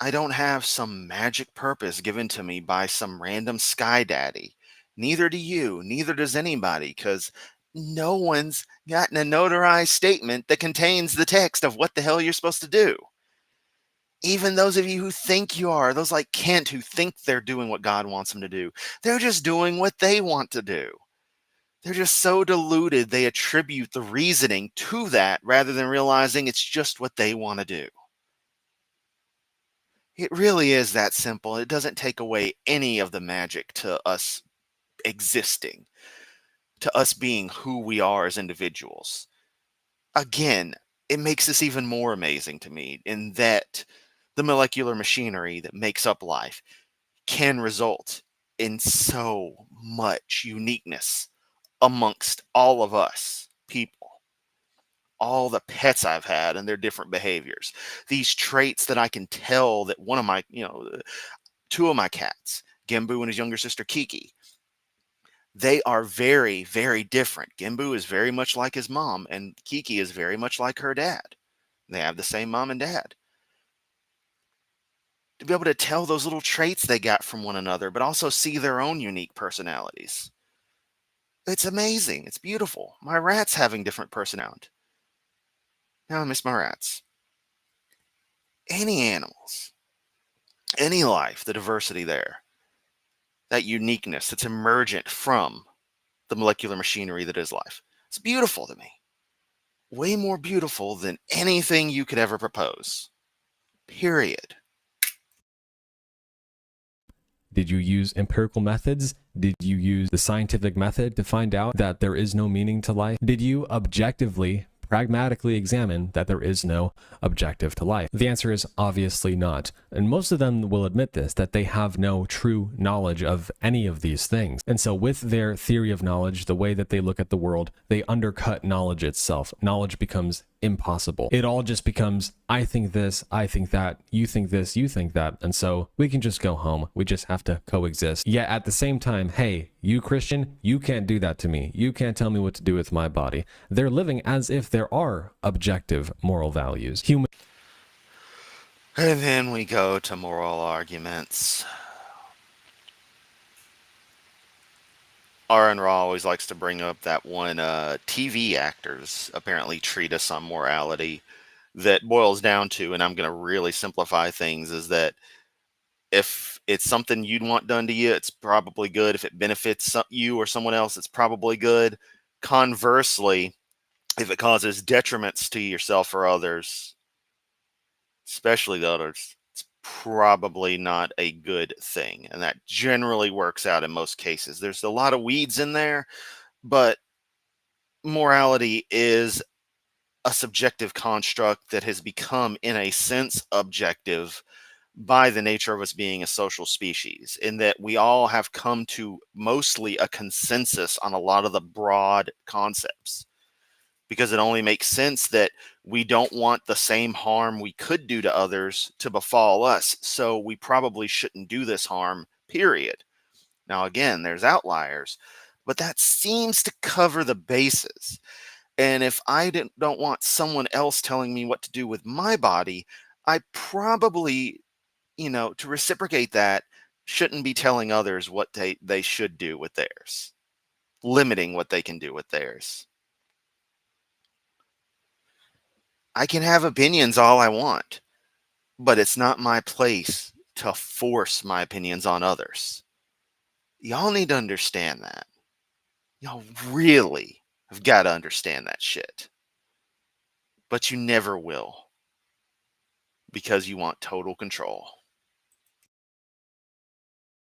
Speaker 1: I don't have some magic purpose given to me by some random sky daddy. Neither do you, neither does anybody, because no one's gotten a notarized statement that contains the text of what the hell you're supposed to do. Even those of you who think you are, those like Kent who think they're doing what God wants them to do, they're just doing what they want to do. They're just so deluded, they attribute the reasoning to that rather than realizing it's just what they want to do. It really is that simple. It doesn't take away any of the magic to us existing, to us being who we are as individuals. Again, it makes this even more amazing to me in that the molecular machinery that makes up life can result in so much uniqueness amongst all of us people, all the pets I've had and their different behaviors, these traits that I can tell that one of my, two of my cats, Gimbu and his younger sister Kiki, they are very, very different. Gimbu is very much like his mom, and Kiki is very much like her dad. They have the same mom and dad. To be able to tell those little traits they got from one another, but also see their own unique personalities. It's amazing. It's beautiful. My rat's having different personality. Now I miss my rats. Any animals, any life, the diversity there, that uniqueness that's emergent from the molecular machinery that is life. It's beautiful to me. Way more beautiful than anything you could ever propose. Period.
Speaker 2: Did you use empirical methods? Did you use the scientific method to find out that there is no meaning to life? Did you objectively, pragmatically examine that there is no objective to life? The answer is obviously not. And most of them will admit this, that they have no true knowledge of any of these things. And so with their theory of knowledge, the way that they look at the world, they undercut knowledge itself. Knowledge becomes impossible. It all just becomes, I think this, I think that, you think this, you think that. And so we can just go home. We just have to coexist. Yet at the same time, hey, you Christian, you can't do that to me. You can't tell me what to do with my body. They're living as if there are objective moral values.
Speaker 1: And then we go to moral arguments. Aaron Ra always likes to bring up that one TV actors apparently treatise on morality that boils down to, and I'm going to really simplify things, is that if it's something you'd want done to you, it's probably good. If it benefits you or someone else, it's probably good. Conversely, if it causes detriments to yourself or others, especially the others, it's probably not a good thing. And that generally works out in most cases. There's a lot of weeds in there, but morality is a subjective construct that has become, in a sense, objective by the nature of us being a social species, in that we all have come to mostly a consensus on a lot of the broad concepts, because it only makes sense that we don't want the same harm we could do to others to befall us. So we probably shouldn't do this harm, period. Now, again, there's outliers, but that seems to cover the bases. And if I don't want someone else telling me what to do with my body, I probably, to reciprocate that, shouldn't be telling others what they should do with theirs, limiting what they can do with theirs. I can have opinions all I want, but it's not my place to force my opinions on others. Y'all need to understand that. Y'all really have got to understand that shit. But you never will, because you want total control.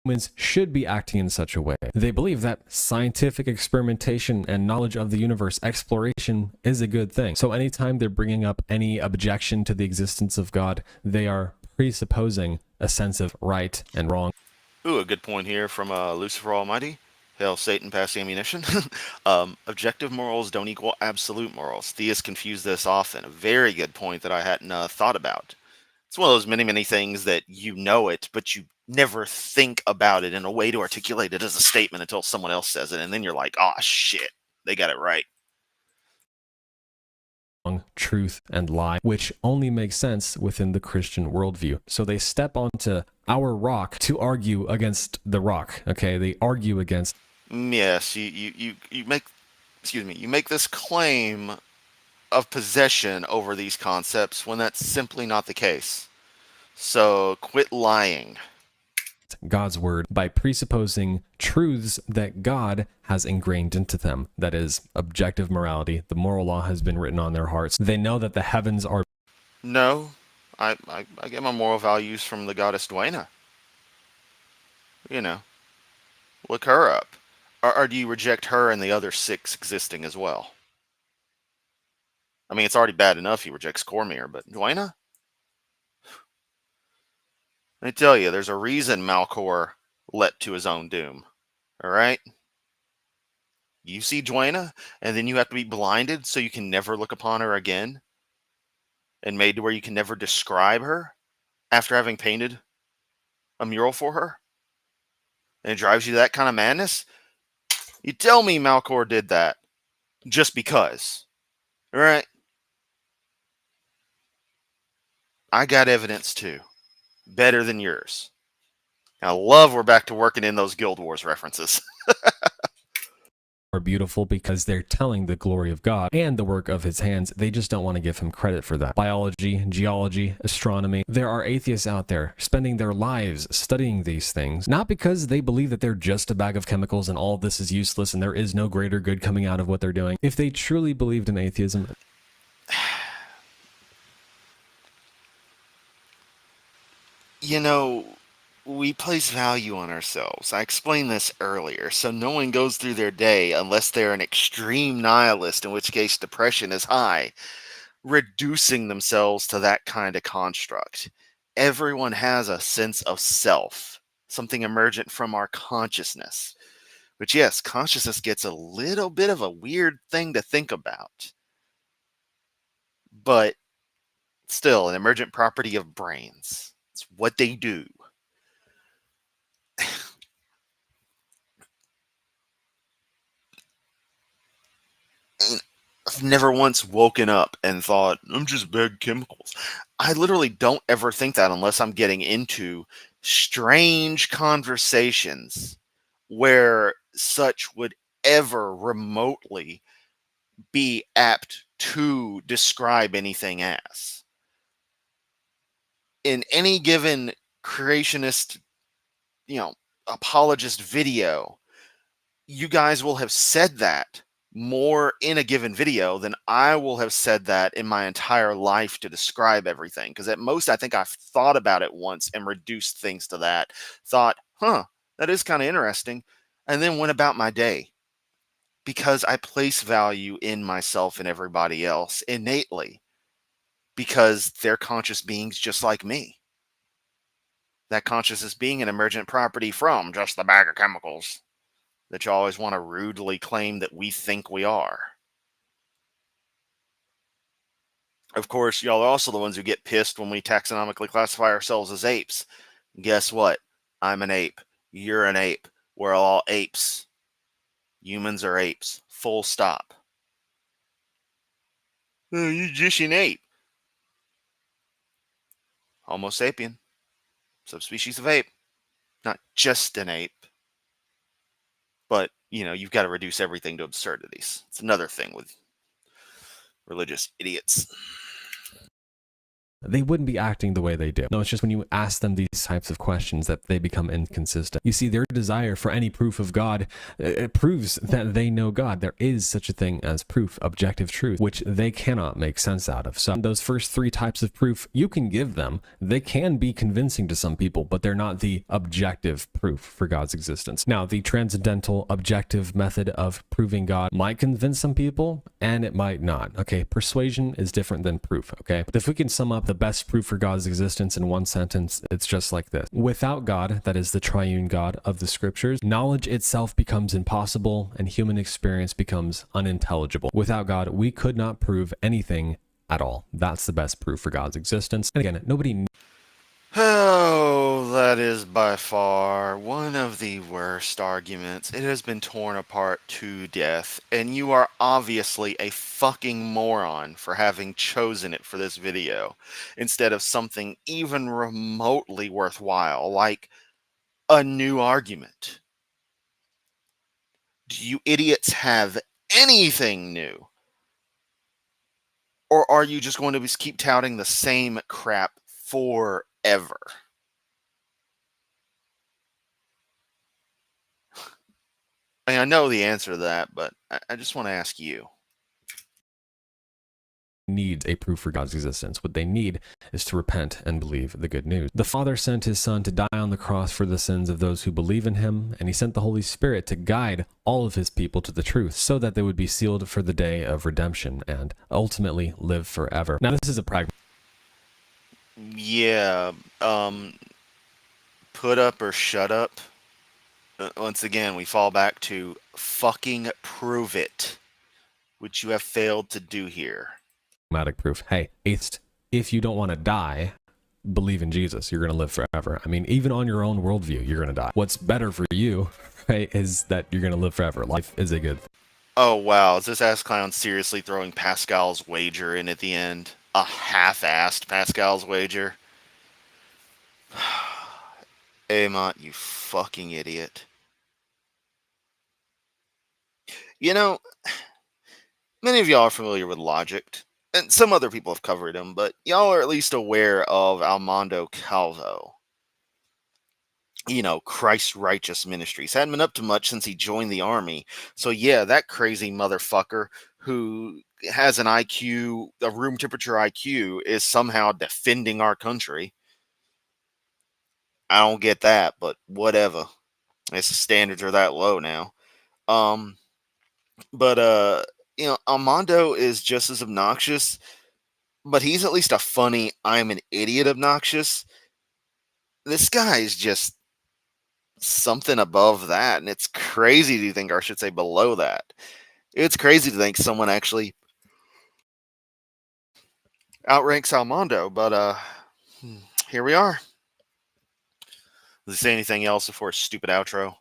Speaker 2: humans should be acting in such a way. They believe that scientific experimentation and knowledge of the universe exploration is a good thing. So anytime they're bringing up any objection to the existence of God, they are presupposing a sense of right and wrong.
Speaker 1: Ooh, a good point here from Lucifer Almighty. Hail Satan, pass ammunition. Objective morals don't equal absolute morals. Theists confuse this often. A very good point that I hadn't thought about. It's one of those many, many things that you know it, but you never think about it in a way to articulate it as a statement until someone else says it, and then you're like, oh shit, they got it right.
Speaker 2: Truth and lie, which only makes sense within the Christian worldview. So they step onto our rock to argue against the rock. Okay, they argue against.
Speaker 1: Yes, you make, excuse me, you make this claim of possession over these concepts when that's simply not the case. So quit lying.
Speaker 2: God's word by presupposing truths that God has ingrained into them. That is objective morality. The moral law has been written on their hearts. They know that the heavens are.
Speaker 1: No, I get my moral values from the goddess Duena. You know, look her up. Or do you reject her and the other 6 existing as well? I mean, it's already bad enough he rejects Cormier, but Duena? Let me tell you, there's a reason Malcor leapt to his own doom. Alright? You see Duena, and then you have to be blinded so you can never look upon her again? And made to where you can never describe her after having painted a mural for her? And it drives you to that kind of madness? You tell me Malcor did that just because. Alright? I got evidence too. Better than yours. I love we're back to working in those Guild Wars references.
Speaker 2: Are beautiful because they're telling the glory of God and the work of his hands. They just don't want to give him credit for that. Biology, geology, astronomy. There are atheists out there spending their lives studying these things, not because they believe that they're just a bag of chemicals and all of this is useless and there is no greater good coming out of what they're doing. If they truly believed in atheism,
Speaker 1: you know, we place value on ourselves. I explained this earlier. So no one goes through their day unless they're an extreme nihilist, in which case depression is high, reducing themselves to that kind of construct. Everyone has a sense of self, something emergent from our consciousness. Which, yes, consciousness gets a little bit of a weird thing to think about. But still, an emergent property of brains. It's what they do. I've never once woken up and thought, I'm just bad chemicals. I literally don't ever think that unless I'm getting into strange conversations where such would ever remotely be apt to describe anything as. In any given creationist, apologist video, you guys will have said that more in a given video than I will have said that in my entire life to describe everything. Because at most, I think I've thought about it once and reduced things to that. Thought, that is kind of interesting. And then went about my day. Because I place value in myself and everybody else innately. Because they're conscious beings just like me. That consciousness being an emergent property from just the bag of chemicals that you always want to rudely claim that we think we are. Of course, y'all are also the ones who get pissed when we taxonomically classify ourselves as apes. Guess what? I'm an ape. You're an ape. We're all apes. Humans are apes. Full stop. Oh, you're just an ape. Homo sapien. Subspecies of ape. Not just an ape. But, you've got to reduce everything to absurdities. It's another thing with religious idiots.
Speaker 2: they wouldn't be acting the way they do. No, it's just when you ask them these types of questions that they become inconsistent. You see, their desire for any proof of God, it proves that they know God. There is such a thing as proof, objective truth, which they cannot make sense out of. So those first three types of proof, you can give them. They can be convincing to some people, but they're not the objective proof for God's existence. Now, the transcendental objective method of proving God might convince some people, and it might not. Okay, persuasion is different than proof, okay? But if we can sum up the best proof for God's existence in one sentence, it's just like this. Without God, that is the triune God of the scriptures, knowledge itself becomes impossible and human experience becomes unintelligible. Without God, we could not prove anything at all. That's the best proof for God's existence. And again, nobody...
Speaker 1: Oh, that is by far one of the worst arguments. It has been torn apart to death, and you are obviously a fucking moron for having chosen it for this video, instead of something even remotely worthwhile, like a new argument. Do you idiots have anything new? Or are you just going to keep touting the same crap forever? I mean, I know the answer to that, but I just want to ask you.
Speaker 2: Needs a proof for God's existence. What they need is to repent and believe the good news. The Father sent his Son to die on the cross for the sins of those who believe in him, and he sent the Holy Spirit to guide all of his people to the truth so that they would be sealed for the day of redemption and ultimately live forever. Now, this is a pragmatic.
Speaker 1: Yeah, put up or shut up. Once again, we fall back to fucking prove it, which you have failed to do here.
Speaker 2: Pragmatic proof. Hey, atheist, if you don't want to die, believe in Jesus. You're going to live forever. I mean, even on your own worldview, you're going to die. What's better for you, right, is that you're going to live forever. Life is a good thing.
Speaker 1: Oh, wow. Is this ass clown seriously throwing Pascal's wager in at the end? A half-assed Pascal's wager? AMOT, you fucking idiot. You know, many of y'all are familiar with Logic, and some other people have covered him, but y'all are at least aware of Armando Calvo. You know, Christ Righteous Ministries. Hadn't been up to much since he joined the army. So yeah, that crazy motherfucker who has an IQ, a room temperature IQ, is somehow defending our country. I don't get that, but whatever. I guess the standards are that low now. But you know, Armando is just as obnoxious, but he's at least a funny I'm an idiot obnoxious. This guy is just something above that, and it's crazy to think, or I should say below that. It's crazy to think someone actually outranks Armando, but here we are. Does he say anything else before a stupid outro?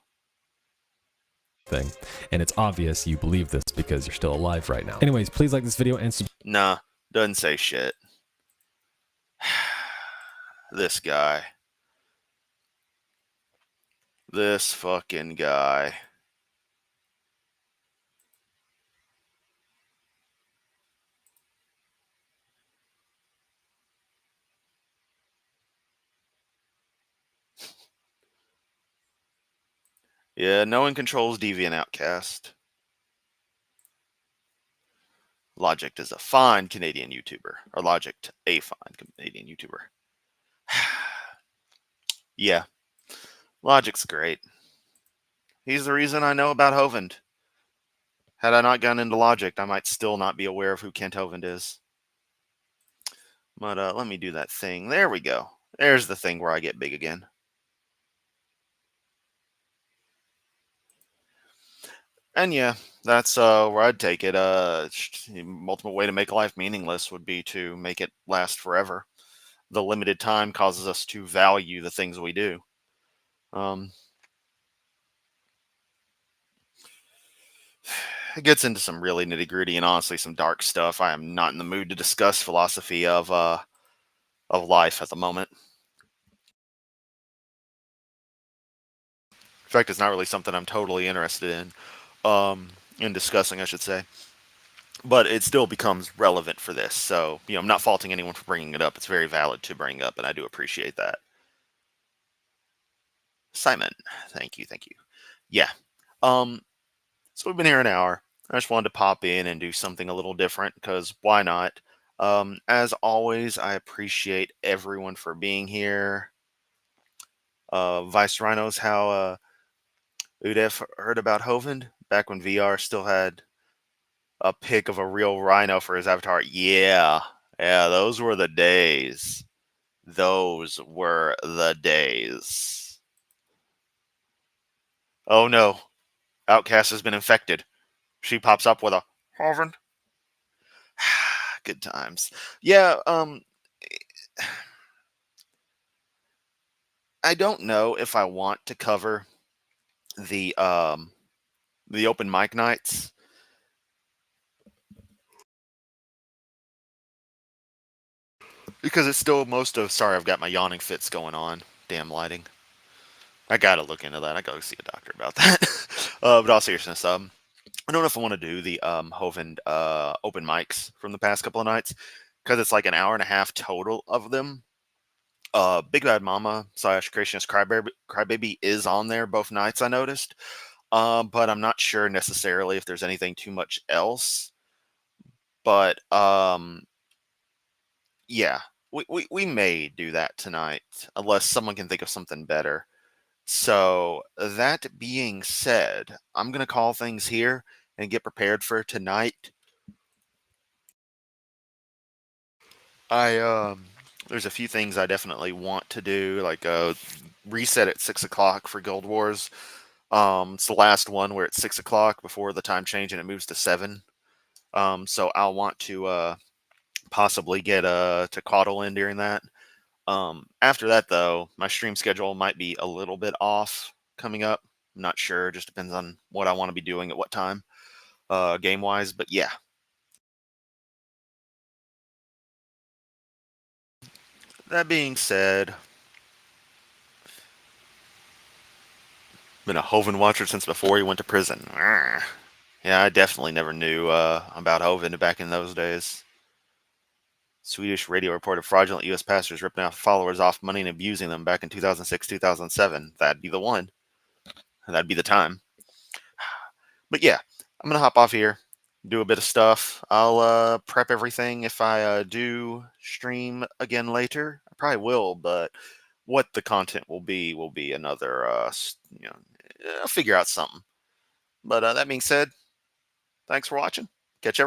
Speaker 2: Thing. And it's obvious you believe this because you're still alive right now. Anyways, please like this video and
Speaker 1: Nah, doesn't say shit. This guy. This fucking guy. Yeah, no one controls Deviant Outcast. Logic is a fine Canadian YouTuber. Or Logic, a fine Canadian YouTuber. Yeah, Logic's great. He's the reason I know about Hovind. Had I not gone into Logic, I might still not be aware of who Kent Hovind is. But let me do that thing. There we go. There's the thing where I get big again. And yeah, that's where I'd take it. The ultimate way to make life meaningless would be to make it last forever. The limited time causes us to value the things we do. It gets into some really nitty gritty and honestly some dark stuff. I am not in the mood to discuss philosophy of life at the moment. In fact, it's not really something I'm totally interested in discussing, I should say. but it still becomes relevant for this. So, I'm not faulting anyone for bringing it up. It's very valid to bring up, and I do appreciate that. Simon, thank you, thank you. Yeah. Um, so we've been here an hour. I just wanted to pop in and do something a little different because why not? As always, I appreciate everyone for being here. Vice Rhinos, how Udef heard about Hovind back when VR still had a pic of a real rhino for his avatar. Yeah, yeah, those were the days. Those were the days. Oh no, Outcast has been infected. She pops up with a Hovind. Good times. Yeah, I don't know if I want to cover the open mic nights because it's still most of. Sorry, I've got my yawning fits going on. Damn lighting. I gotta look into that. I gotta see a doctor about that. But all seriousness, I don't know if I want to do the Hovind open mics from the past couple of nights because it's like an hour and a half total of them. Big Bad Mama / Creationist Crybaby is on there both nights. I noticed. But I'm not sure necessarily if there's anything too much else. But yeah, we may do that tonight unless someone can think of something better. So that being said, I'm gonna call things here and get prepared for tonight. I there's a few things I definitely want to do, like reset at 6 o'clock for Guild Wars. It's the last one where it's 6 o'clock before the time change and it moves to 7. So I'll want to possibly get to Caudle in during that. After that, though, my stream schedule might be a little bit off coming up. I'm not sure. Just depends on what I want to be doing at what time, game wise. But yeah. That being said, been a Hovind watcher since before he went to prison. Yeah, I definitely never knew about Hovind back in those days. Swedish radio reported fraudulent U.S. pastors ripping off followers off money and abusing them back in 2006, 2007. That'd be the one. That'd be the time. But yeah, I'm gonna hop off here, do a bit of stuff. I'll prep everything if I do stream again later. I probably will, but what the content will be another. I'll figure out something. But that being said, thanks for watching. Catch everyone.